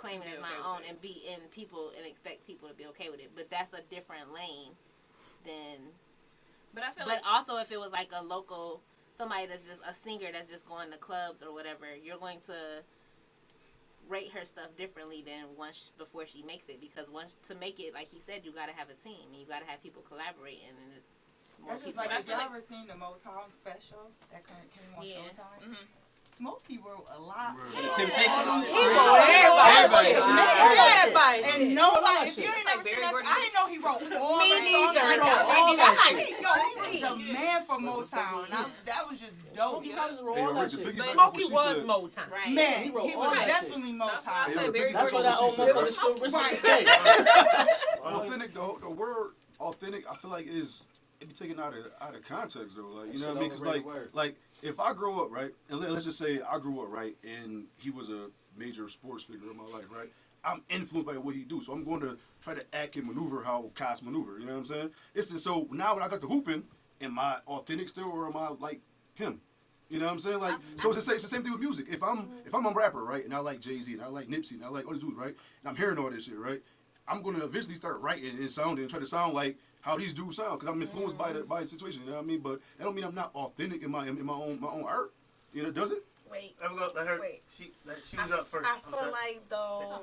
claim it as my own and be in people and expect people to be okay with it. But that's a different lane than. But I feel But like also, if it was like a local, somebody that's just a singer that's just going to clubs or whatever, you're going to rate her stuff differently than before she makes it, because to make it, like he said, you got to have a team and you got to have people collaborating, and it's more That's just people. like, I if feel y'all like- ever seen the Motown special that came on Yeah. Showtime? Mhm. Smokey wrote a lot. The Temptations. Everybody. Everybody. And nobody, if shit. you ain't Like never Barry seen that, Gordon. I didn't know he wrote all Me the songs neither. like All that. that He shit. was the man for Motown. And that was just dope. Smokey Brothers wrote Hey, all that Rick, the shit. thing But is, Smokey what she was said- Motown. Right. Man, He he wrote all was that definitely That's why I Motown. Hey, say yo, Barry the thing That's why is, that what old she said, motherfucker right? still rich to Right. this day. Authentic, the word authentic, I feel like it be taken out of context though. Like, you know what I mean? Because like if I grow up, right, and let's just say I grew up, right, and he was a major sports figure in my life, right. I'm influenced by what he do, so I'm going to try to act and maneuver how Cass maneuver. You know what I'm saying? So now when I got to hooping, am I authentic still, or am I like him? You know what I'm saying? Like, so it's the same thing with music. If I'm a rapper, right, and I like Jay-Z, and I like Nipsey, and I like all these dudes, right, and I'm hearing all this shit, right, I'm going to eventually start writing and sounding and try to sound like how these dudes sound, because I'm influenced by the situation. You know what I mean? But that don't mean I'm not authentic in my own art. You know, does it? Wait. Let her. Wait. She was up first. I feel like though.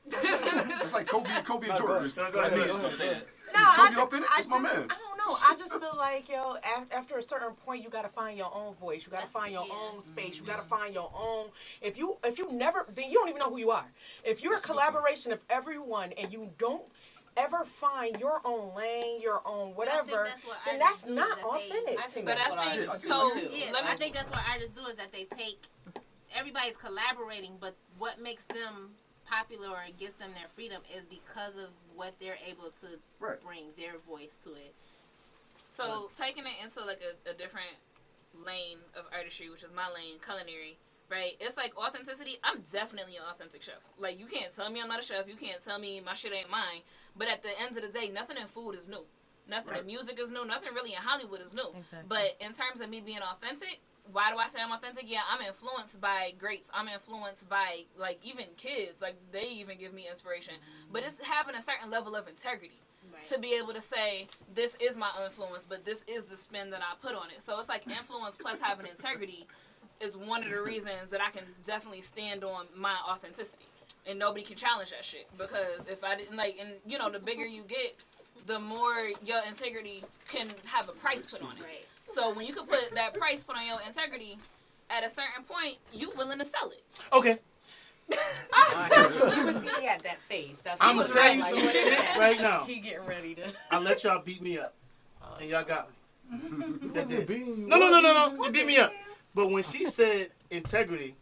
It's like Kobe and Jordan. Go ahead. Like, I was gonna say that. No, Is I Kobe just, authentic? I That's my just- man. I don't know. I just feel like, yo, after a certain point, you gotta find your own voice. You gotta find your own space. You gotta find your own. If you never, then you don't even know who you are. If you're a collaboration of everyone and you don't ever find your own lane, your own whatever, then that's not authentic to me. But I think I so. get it. Yeah, Let me. I think that's what artists do, is that they take, everybody's collaborating, but what makes them popular or gives them their freedom is because of what they're able to Right. bring their voice to it. So taking it into like a different lane of artistry, which is my lane, culinary, right? It's like authenticity. I'm definitely an authentic chef. Like, you can't tell me I'm not a chef. You can't tell me my shit ain't mine. But at the end of the day, nothing in food is new. Nothing in music is new. Nothing really in Hollywood is new. Exactly. But in terms of me being authentic, why do I say I'm authentic? Yeah, I'm influenced by greats. I'm influenced by, like, even kids. Like, they even give me inspiration. But it's having a certain level of integrity to be able to say, this is my influence, but this is the spin that I put on it. So it's like influence plus having integrity is one of the reasons that I can definitely stand on my authenticity. And nobody can challenge that shit. Because if I didn't, like, and, you know, the bigger you get, the more your integrity can have a price put on it. Right. So when you can put that price put on your integrity, at a certain point, you willing to sell it. Okay, He had that face. That's I'm what gonna tell you like. some shit right now. He getting ready to. I let y'all beat me up, and y'all got me. That did. Being No. You beat me up. But when she said integrity,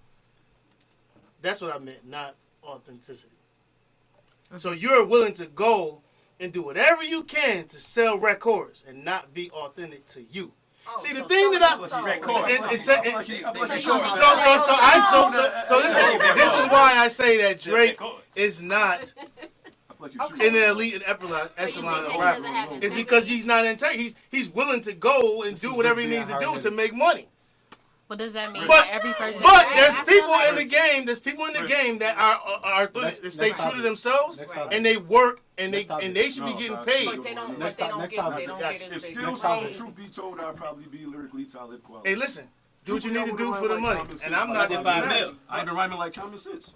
that's what I meant, not authenticity. So you're willing to go and do whatever you can to sell records and not be authentic to you. See, the thing that this is why I say that Drake is not I feel like you in the elite and echelon of rappers. It's because he's not integrity. He's willing to go and do whatever he needs to do to make money. But does that mean But- that every person? But there's I feel people like- in the game. There's people in the game that are authentic, that stay next true to topic. themselves, Next topic. and they work, and Next topic. they should be getting paid. But they don't. Next But they topic, don't next get. topic. They don't Gotcha. get If as big. skills, topic. truth be told, I'd probably be lyrically talented quality. Hey, listen, do what you need to do for the money, and I'm I not. did 5 mil. I've been rhyming like common sense.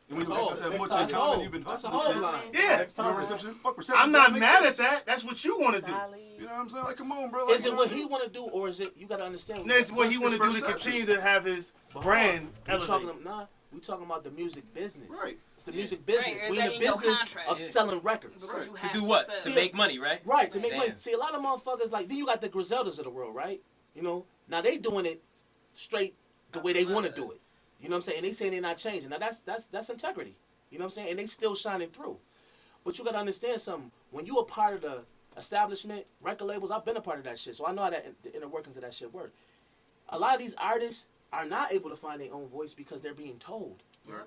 And when you got that next much time. in common, you've been That's a hustling whole since. line. Yeah, Next You know, time. reception, fuck reception. I'm not makes mad sense. at that. That's what you want to do. You know what I'm saying? Like, come on, bro. Like, Is you it know what he want to do, or is it you got to understand? That's what he want to do to perception. continue to have his But brand we talking, elevated. we talking about the music business. Right. It's the music business. Right, is We that in the in your business contract? of Yeah. selling records. Because you To have do what? sell. To make money, right? Right, to make Damn. money. See, a lot of motherfuckers, like, then you got the Griseldas of the world, right? You know, now they doing it straight the way they want to do it. You know what I'm saying? And they saying they're not changing. Now that's integrity. You know what I'm saying? And they still shining through. But you got to understand something. When you a part of the establishment, record labels, I've been a part of that shit, so I know how the inner workings of that shit work. A lot of these artists are not able to find their own voice because they're being told. Right.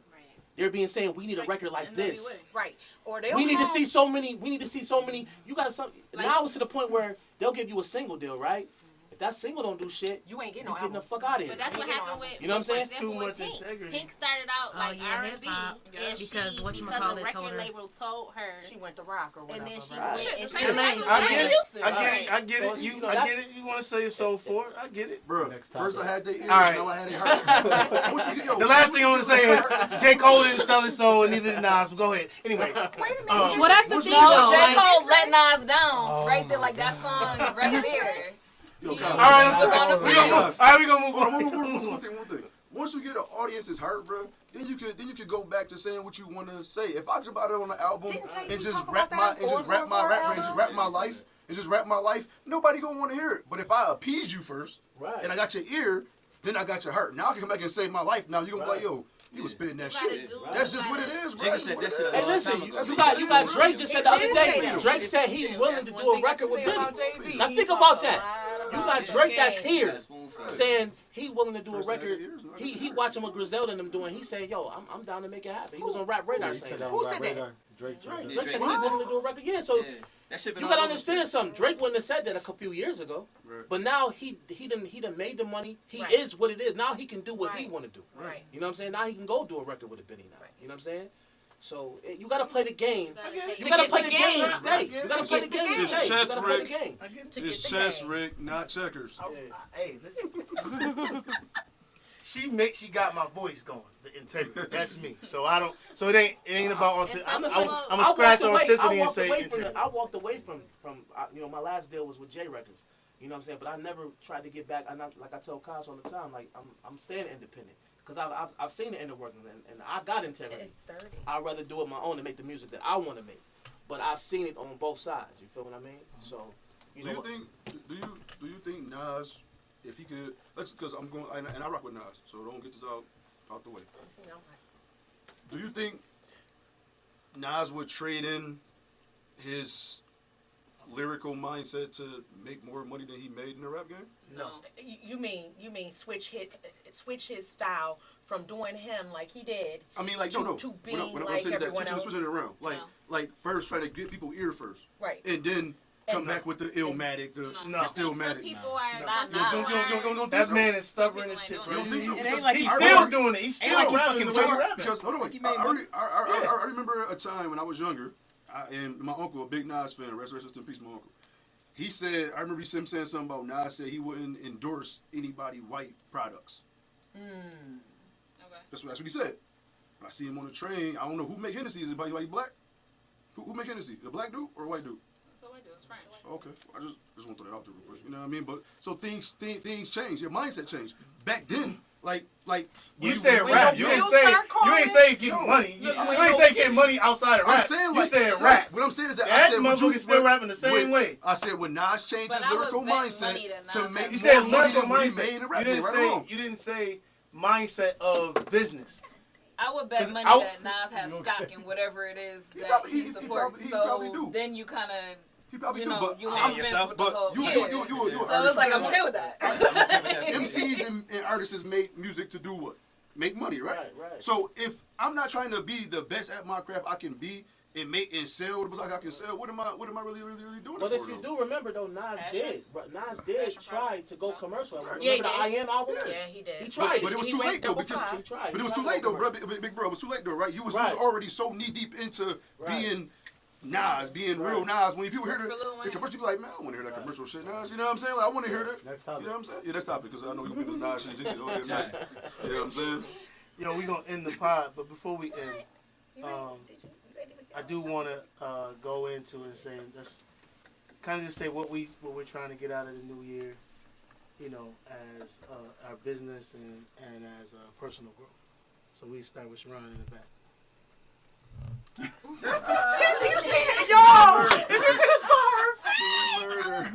They're being saying, we need a record like In every this. way. Right. Or they. We don't need to have- see so many. We need to see so many. You got some. Like- Now it's to the point where they'll give you a single deal, right? If that single don't do shit, You ain't getting you no getting the album. fuck out of here. But that's what happened with. You know what I'm saying? for example, Too with much Pink. integrity. Pink started out like yeah, R&B, hip-hop. and Because she, whatchamacallit because the record told her. label told her, She went to rock or whatever. and then she right. went. Shit, and the she same went thing to I Whitney get it. Houston. I get it. I get So, it. you You, know, I that's- get it. You want to sell your soul for it? I get it. Bro, Next first I topic. had their ears, All right. now I had their heart. Once you get- yo, The last thing I want to say is J. Cole didn't sell his soul, and neither did Nas. But go ahead. Anyways, Wait a minute. Well, that's the thing, No, though. J. Like, Cole let Nas down right there, like that song right there. Yo, all Kyle, right, was on the we gonna move. All right, we gonna move Hold on, on. one thing. Once you get an audience's heart, bro, then you could go back to saying what you want to say. If I jump out on the album Didn't Jay-Z and just talk rap about my that in 444 and just rap my life and just rap my life, nobody gonna want to hear it. But if I appease you first Right. and I got your ear, then I got your heart. Now I can come back and save my life. Now you gonna be like, Right. yo, you was spitting that You gotta shit. do That's it. just what it is, bro. Jigga That's said what that it shit a is. Hey, long listen, time ago. you got Drake just said the other day. Drake said he willing to do a record with Benjamin. Now think about that. You got Drake that's here saying he willing to do a First I had record. their ears, now I got He their watching what Griselda and them doing. He saying, yo, I'm down to make it happen. He was on Rap Radar He saying said that. that Who on said Rap that? Radar. Drake said Right. that. Drake said he Drake willing to do a record. Yeah, so Yeah. That shit been you all gotta over the understand place. something. Drake wouldn't have said that a few years ago. Right. But now he done made the money. He Right. is what it is. Now he can do what he Right. want to do. Right. You know what I'm saying? Now he can go do a record with a Benny now. Right. You know what I'm saying? So you gotta play the game. You You gotta get play the the game game. and stay. You gotta play the get the game and game. stay. It's You chess, gotta play the Rick. game. I get it. To get It's the chess, game. Rick, not checkers. Oh, hey, listen. She got my voice going. The integrity. That's me. So I don't. So it ain't about. It's I'm not gonna about- scratch I authenticity and walked say away from integrity. I walked away from you know, my last deal was with J Records. You know what I'm saying? But I never tried to get back. Like I tell Kaz all the time, like I'm staying independent because I've seen the inner workings and I got integrity. It's 30. I'd rather do it my own and make the music that I want to make. But I've seen it on both sides. You feel what I mean? So, you know. Do you think Nas, if he could, because I'm going and I rock with Nas, so don't get this out the way. Do you think Nas would trade in his lyrical mindset to make more money than he made in the rap game? No. You mean switch his style from doing him like he did. I mean, like, To no. being What I'm like saying is that everyone else. switching it around, like first try to get people ear first, Right. and then come And- back with the illmatic, the No. stillmatic. Some people are You not. don't think That so? man is stubborn People as ain't shit, doing bro. You don't think so? It ain't Because like He's I still remember- doing it. He's still like he rapping fucking the way he's bored. rapping. Because hold on, Like he made money. I remember a time when I was younger, and my uncle, a big Nas fan, rest in peace, my uncle. He said, I remember him saying something about Nas said he wouldn't endorse anybody white products. That's what he said. When I see him on the train, I don't know who make Hennessy. Is anybody black? Who make Hennessy? A black dude or a white dude? So I do. It's French. Okay, I just want to throw that out there real quick. You know what I mean? But so things change. Your mindset changed. Back then, like You we- said we- rap. we- You we- ain't say getting No. money. You No. ain't say getting money outside of I'm rap. saying You like said rap. What I'm saying is that That I said motherfucker still rapping the same way. I said when Nas changed But his I was lyrical betting mindset money that to Nas make had You more said money lyrical than what he made in the mindset. rap game, right or wrong? You didn't say mindset of business. I would bet 'Cause money I- that Nas has stock in whatever it is He that probably- he he supports. probably- he probably So do. then you kind of, He probably you do, know, but you Yeah, on yourself, fence with the but whole. you Yeah. an So it's like I'm artist. okay with that. MCs and artists make music to do what? Make money, right? Right. So if I'm not trying to be the best at my craft I can be and make and sell what I can sell, what am I really doing But it if for? you though? do remember though, Nas Fashion. did. But Nas did Fashion try products, to go so. commercial. Right. Yeah, Remember the I he Am album? Yeah. Yeah, he did. He tried. But it was He too went late though double because fly. He tried. But it was He too tried late to though, go bro. commercial. Big bro, it was too late though, right? You was Right. already so knee deep into Right. being Nas, being real Right. Nas. When people hear For Lil the Wayne. commercial, be like, man, I want to hear that Right. commercial shit, Nas. You know what I'm saying? Like, I want to hear that. Next You topic. know what I'm saying? Yeah, that's topic because I know you're gonna be this Nas shit. You know what I'm saying? Yo, we gonna end the pod, but before we end, I do want to go into and say let's kind of just say what we're trying to get out of the new year, you know, as our business and as personal growth. So we start with Sharon in the back. You see it, y'all. If you could have saw her.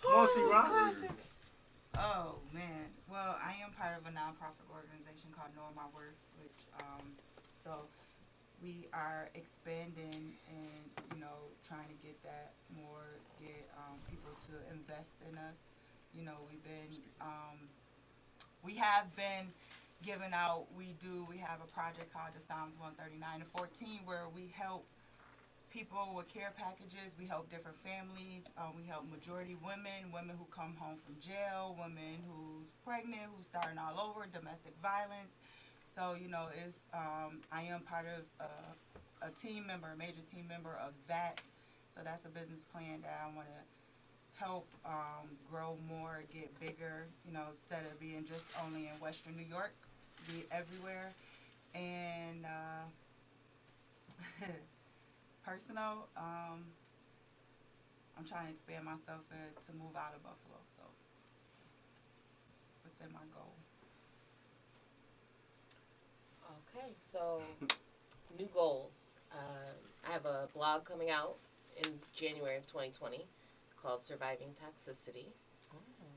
Come on, Sharon. Oh man. Well, I am part of a nonprofit organization called Know My Worth, which so we are expanding and trying to get that more, get people to invest in us. You know, we have been giving out. We have a project called the Psalms 139 and 14 where we help people with care packages. We help different families. We help majority women who come home from jail, women who's pregnant, who's starting all over, domestic violence. So, you know, it's I am part of a team member, a major team member of that. So that's a business plan that I want to help grow more, get bigger, you know, instead of being just only in Western New York, be everywhere. And personal, I'm trying to expand myself to move out of Buffalo, so within my goal. Okay, so new goals. I have a blog coming out in January of 2020 called Surviving Toxicity.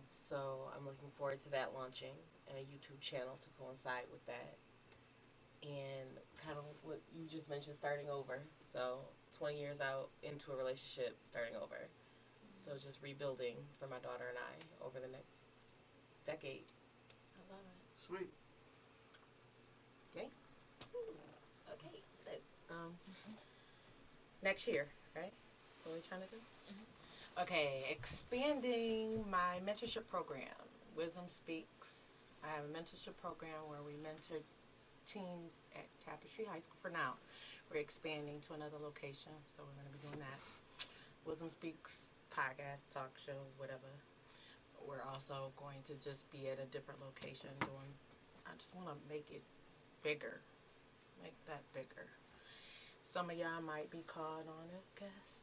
So I'm looking forward to that launching, and a YouTube channel to coincide with that. And kind of what you just mentioned, starting over. So 20 years out into a relationship, starting over. So just rebuilding for my daughter and I over the next decade. I love it. Sweet. Okay. Okay. Next year, right? What are we trying to do? Okay, expanding my mentorship program, Wisdom Speaks. I have a mentorship program where we mentor teens at Tapestry High School for now. We're expanding to another location, so we're going to be doing that. Wisdom Speaks podcast, talk show, whatever. We're also going to just be at a different location doing, I just want to make it bigger, make that bigger. Some of y'all might be called on as guests.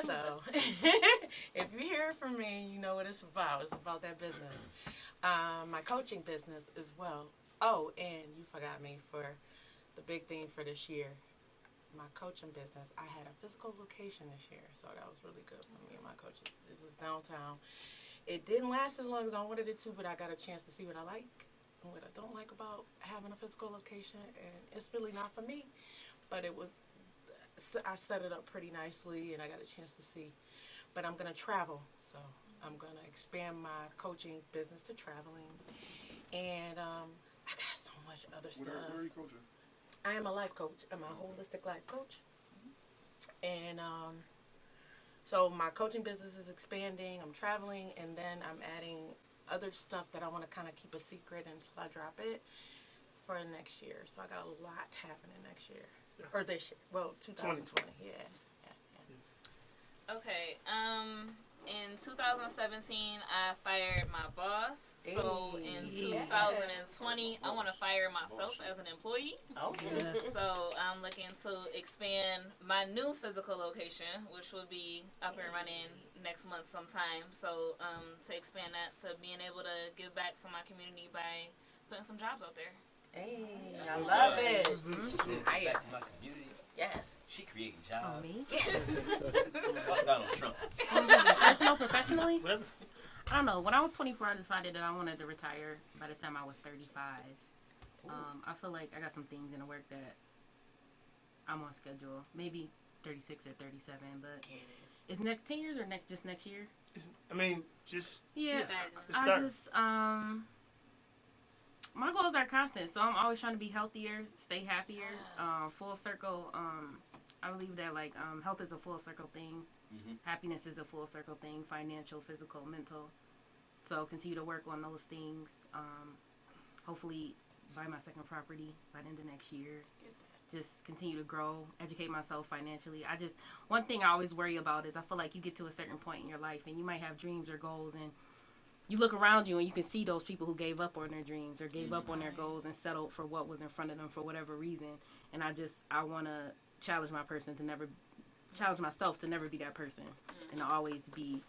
So, if you hear from me, you know what it's about. It's about that business. My coaching business as well. Oh, and you forgot me for the big thing for this year. My coaching business, I had a physical location this year, so that was really good for me and my coaching business downtown. It didn't last as long as I wanted it to, but I got a chance to see what I like and what I don't like about having a physical location, and it's really not for me, but it was, I set it up pretty nicely, and I got a chance to see. But I'm going to travel, so I'm going to expand my coaching business to traveling, and I got so much other stuff. Where are you coaching? I am a life coach. I'm a holistic life coach. And so my coaching business is expanding. I'm traveling, and then I'm adding other stuff that I want to kind of keep a secret until I drop it for next year. So I got a lot happening next year. Or this year. Well, 2020. Yeah. Okay. In 2017, I fired my boss. So in 2020, I want to fire myself as an employee. Okay. So I'm looking to expand my new physical location, which will be up and running next month sometime. So to expand that to being able to give back to my community by putting some jobs out there. Hey, I love it. She said, back to my community. Yes. She creating jobs. Oh, me? Yes. Fuck Donald Trump. Personal, professionally? I don't know. When I was 24, I decided that I wanted to retire by the time I was 35. I feel like I got some things in the work that I'm on schedule. Maybe 36 or 37, but is next 10 years or just next year? I mean, just Yeah. I start. just, my goals are constant, so I'm always trying to be healthier, stay happier, full circle. I believe that like health is a full circle thing. Mm-hmm. Happiness is a full circle thing, financial, physical, mental. So continue to work on those things. Hopefully buy my second property by the end of next year. Just continue to grow, educate myself financially. One thing I always worry about is I feel like you get to a certain point in your life and you might have dreams or goals, and you look around you and you can see those people who gave up on their dreams or gave up on their goals and settled for what was in front of them for whatever reason. And I want to challenge myself to never be that person, and to always be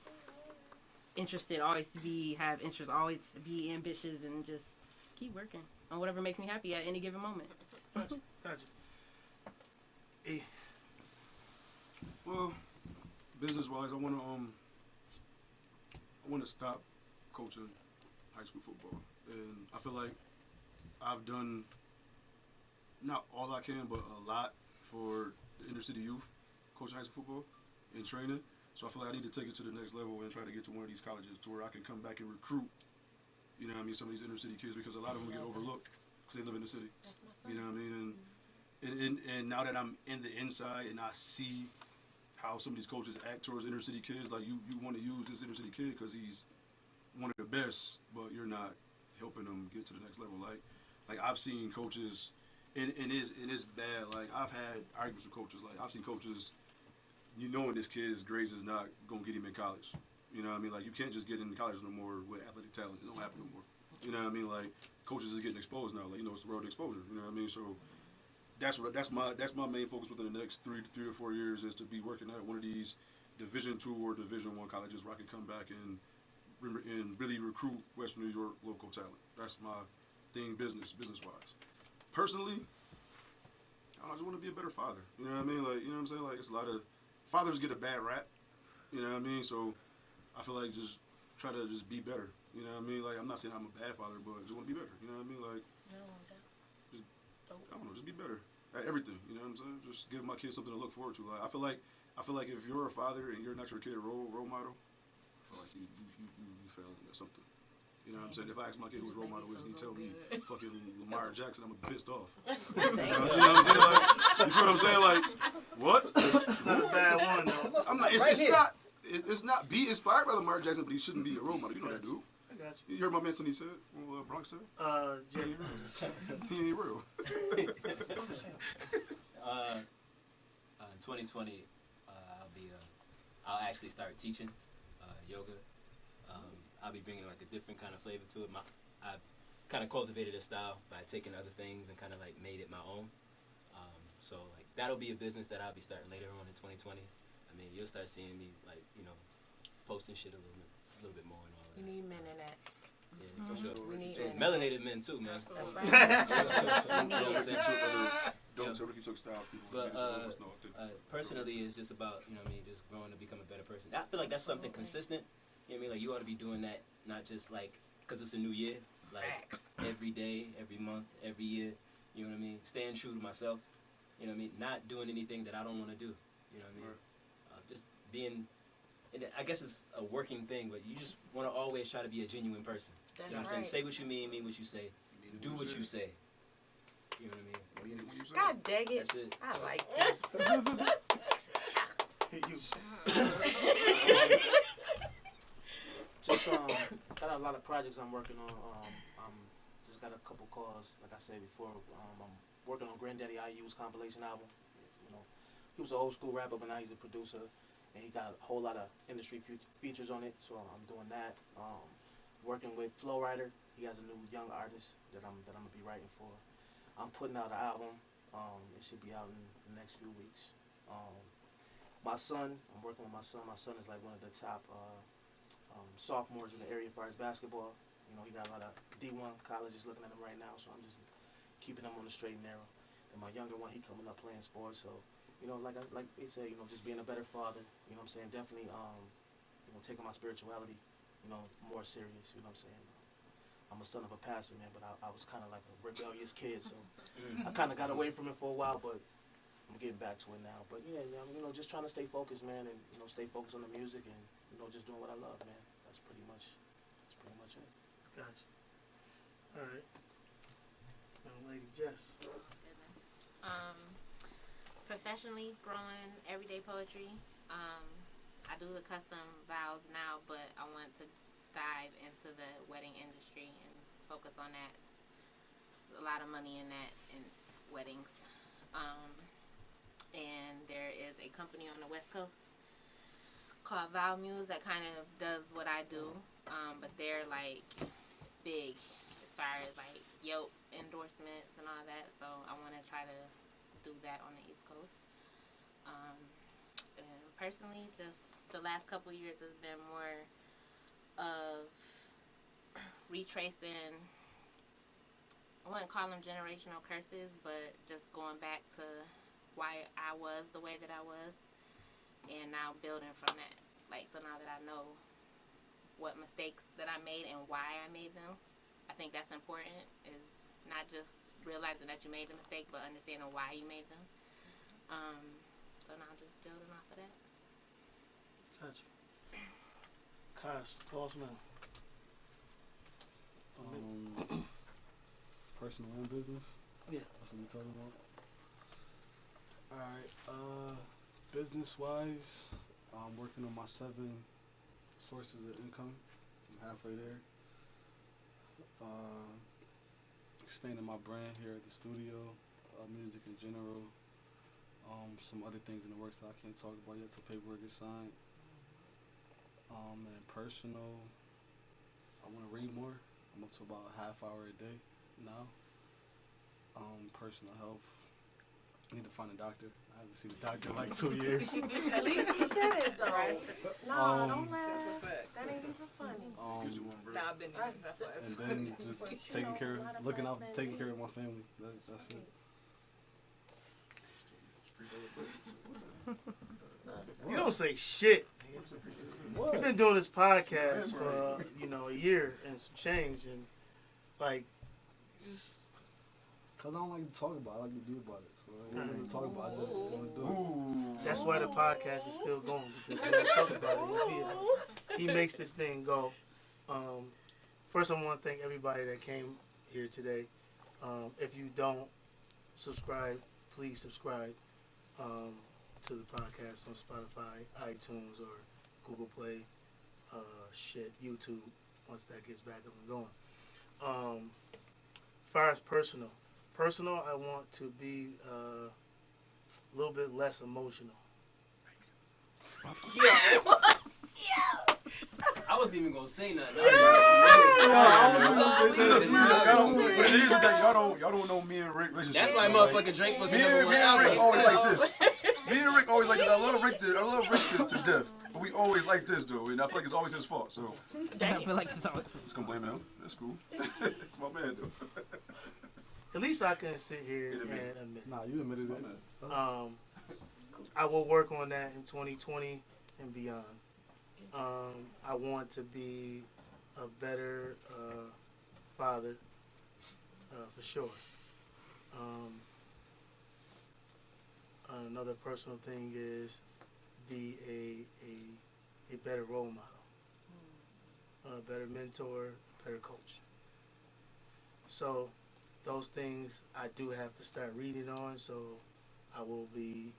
interested, have interest, always be ambitious, and just keep working on whatever makes me happy at any given moment. Gotcha. Hey. Well, business-wise, I want to stop coaching high school football, and I feel like I've done not all I can, but a lot for the inner city youth, coaching high school football and training. So I feel like I need to take it to the next level and try to get to one of these colleges to where I can come back and recruit, you know what I mean, some of these inner city kids, because a lot of them get overlooked because they live in the city. That's my son. You know what I mean? And and now that I'm in the inside and I see how some of these coaches act towards inner city kids, like you want to use this inner city kid because he's one of the best, but you're not helping them get to the next level. Like I've seen coaches, and it's bad. Like I've had arguments with coaches. Like I've seen coaches, knowing this kid's grades is not gonna get him in college. You know what I mean? Like you can't just get into college no more with athletic talent. It don't happen no more. You know what I mean? Like coaches is getting exposed now. Like it's the road to exposure. You know what I mean? So that's my main focus within the next 3 or 4 years is to be working at one of these Division II or Division I colleges where I can come back and really recruit Western New York local talent. That's my thing, business wise. Personally, I just want to be a better father. You know what I mean? Like, you know what I'm saying? Like, it's a lot of fathers get a bad rap. You know what I mean? So I feel like just try to just be better. You know what I mean? Like, I'm not saying I'm a bad father, but I just want to be better. You know what I mean? Like, just, I don't know, just be better at everything. You know what I'm saying? Just give my kids something to look forward to. Like, I feel like if you're a father and you're not your kid a role model, I feel like you failing at something. You know what I'm saying? If I ask my kid who's role model is, and he tell me fucking Lamar Jackson, I'm pissed off. You know what I'm saying? Like, you feel what I'm saying? Like, what? It's not a bad one though. I'm not. It's not. Be inspired by Lamar Jackson, but he shouldn't be a role model. You know that dude. I got you. You heard my man Sonny said, Bronx too? Yeah. He ain't real. In 2020, I'll actually start teaching yoga. I'll be bringing like a different kind of flavor to it. I've kind of cultivated a style by taking other things and kind of like made it my own. So like that'll be a business that I'll be starting later on in 2020. I mean, you'll start seeing me like posting shit a little bit more and all that. We need men in that. Yeah, for sure. We need Melanated men too, man. That's right. Don't tell Ricky took styles, people. But personally, it's just about just growing to become a better person. I feel like that's something consistent. You know what I mean? Like you ought to be doing that, not just like because it's a new year, like every day, every month, every year. You know what I mean? Staying true to myself. You know what I mean? Not doing anything that I don't want to do. You know what I mean? Just being. And I guess it's a working thing, but you just want to always try to be a genuine person. That's you know what I'm saying? Say what you mean what you say. Do what you say. You know what I mean? God dang it. That's it. I like that. Just got a lot of projects I'm working on. Just got a couple calls, like I said before. I'm working on Granddaddy IU's compilation album. You know, he was an old school rapper, but now he's a producer, and he got a whole lot of industry features on it. So I'm doing that. Working with Flowrider. He has a new young artist that I'm gonna be writing for. I'm putting out an album. It should be out in the next few weeks. My son, I'm working with my son. My son is like one of the top sophomores in the area as far as basketball. You know, he got a lot of D1 colleges looking at him right now, so I'm just keeping him on the straight and narrow. And my younger one, he coming up playing sports, so like they say, just being a better father. You know what I'm saying? Definitely, taking my spirituality, more serious. You know what I'm saying? I'm a son of a pastor, man, but I was kind of like a rebellious kid, so I kind of got away from it for a while, but I'm getting back to it now. But yeah, just trying to stay focused, man, and stay focused on the music and just doing what I love, man. That's pretty much it. Gotcha. All right. Young lady Jess. Professionally growing everyday poetry. I do the custom vows now, but I want to dive into the wedding industry and focus on that. There's a lot of money in that in weddings. And there is a company on the West Coast called Vow Muse that kind of does what I do, but they're like big as far as like yoke endorsements and all that. So I want to try to do that on the East Coast. And personally, just the last couple years has been more of retracing, I wouldn't call them generational curses, but just going back to why I was the way that I was, and now building from that. Like, so now that I know what mistakes that I made and why I made them, I think that's important, is not just realizing that you made the mistake, but understanding why you made them. So now just building off of that. Gotcha. Kosh, boss man. Personal and business? Yeah. That's what we talking about. Business wise, I'm working on my 7 sources of income. I'm halfway there. Expanding my brand here at the studio, music in general. Some other things in the works that I can't talk about yet till paperwork is signed. And personal, I want to read more. I'm up to about a half hour a day now. Personal health, I need to find a doctor. I haven't seen a doctor in like 2 years. At least he said it though. Right. No, don't laugh. That ain't even funny. Nah, I've been there. That's why. And then just taking care, taking care of my family. That's it. You don't say shit. What? We've been doing this podcast for a year and some change, and like just. Cause I don't like to talk about it. I like to do about it. So I don't like to talk about it. I just want to do it. That's why the podcast is still going, because he don't talk about it. He makes this thing go. First, I want to thank everybody that came here today. If you don't subscribe, please subscribe to the podcast on Spotify, iTunes, or Google Play, YouTube, once that gets back up and going. Far as personal, I want to be a little bit less emotional. Yes. I wasn't even gonna say nothing. Y'all don't know me and Rick relationship. That's why motherfucking Drake was in the Me movie. and Rick always like this. Me and Rick always like this. I love Rick to death. But we always like this though, and I feel like it's always his fault. So I feel like it's always. just gonna blame him. That's cool. It's my man though. At least I can sit here and admit. Nah, you admitted it. I will work on that in 2020 and beyond. I want to be a better father, for sure. Another personal thing is be a better role model, a better mentor, a better coach. So those things I do have to start reading on, so I will be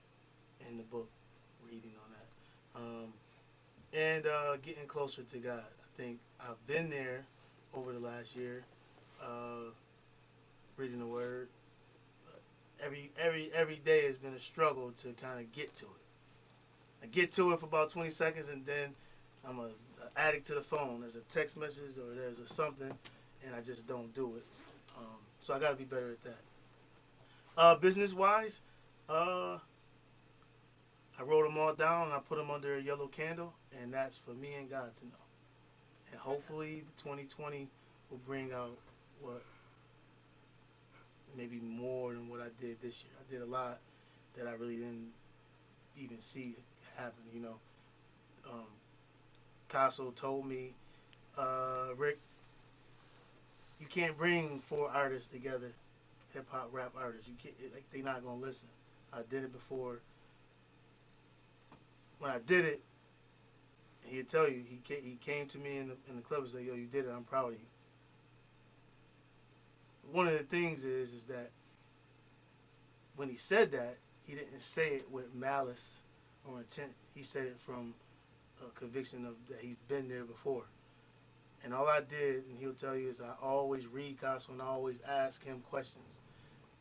in the book reading on that. And getting closer to God. I think I've been there over the last year, reading the Word. Every day has been a struggle to kind of get to it. I get to it for about 20 seconds, and then I'm an addict to the phone. There's a text message or there's a something, and I just don't do it. So I got to be better at that. Business-wise, I wrote them all down and I put them under a yellow candle, and that's for me and God to know. And hopefully 2020 will bring out what maybe more than what I did this year. I did a lot that I really didn't even see happen, Casso told me, Rick, you can't bring 4 artists together, hip-hop, rap artists. You can't, they're not going to listen. I did it before. When I did it, he'd tell you, he came to me in the club and said, yo, you did it, I'm proud of you. One of the things is that when he said that, he didn't say it with malice or intent. He said it from a conviction of that he's been there before. And all I did, and he'll tell you, is I always read Casso and I always ask him questions.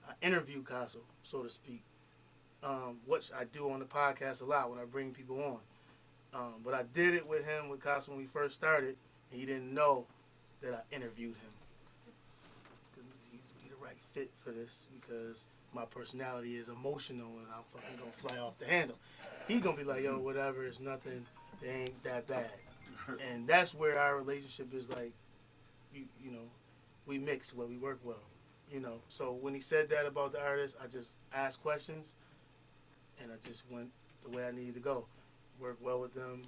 I interview Casso, so to speak, which I do on the podcast a lot when I bring people on. But I did it with him, with Casso, when we first started, and he didn't know that I interviewed him. He's the right fit for this because my personality is emotional and I'm fucking gonna fly off the handle. He's gonna be like, yo, whatever, it's nothing, it ain't that bad. And that's where our relationship is like, you know, we mix well, we work well, So when he said that about the artist, I just asked questions and I just went the way I needed to go. Work well with them,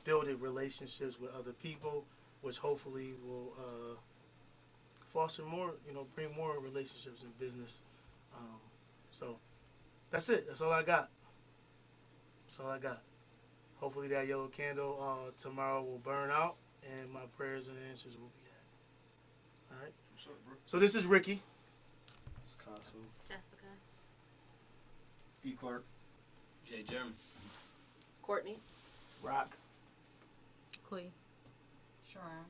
building relationships with other people, which hopefully will foster more, bring more relationships in business. So that's it. That's all I got. Hopefully that yellow candle tomorrow will burn out and my prayers and answers will be had. All right. What's up, bro? So this is Ricky. It's Casso. Jessica. E. Clark. J. German. Courtney. Rock. Queen. Sharon.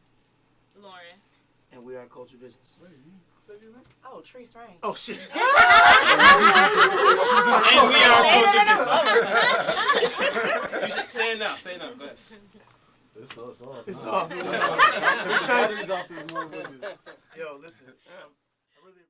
Lauren. And we are Culture Business. Oh, Treese Rain. Oh shit. And we are Culture Business. You should say it now. Say it now. Go ahead. It's off. It's off. Batteries off this motherfucker. Yo, listen. I really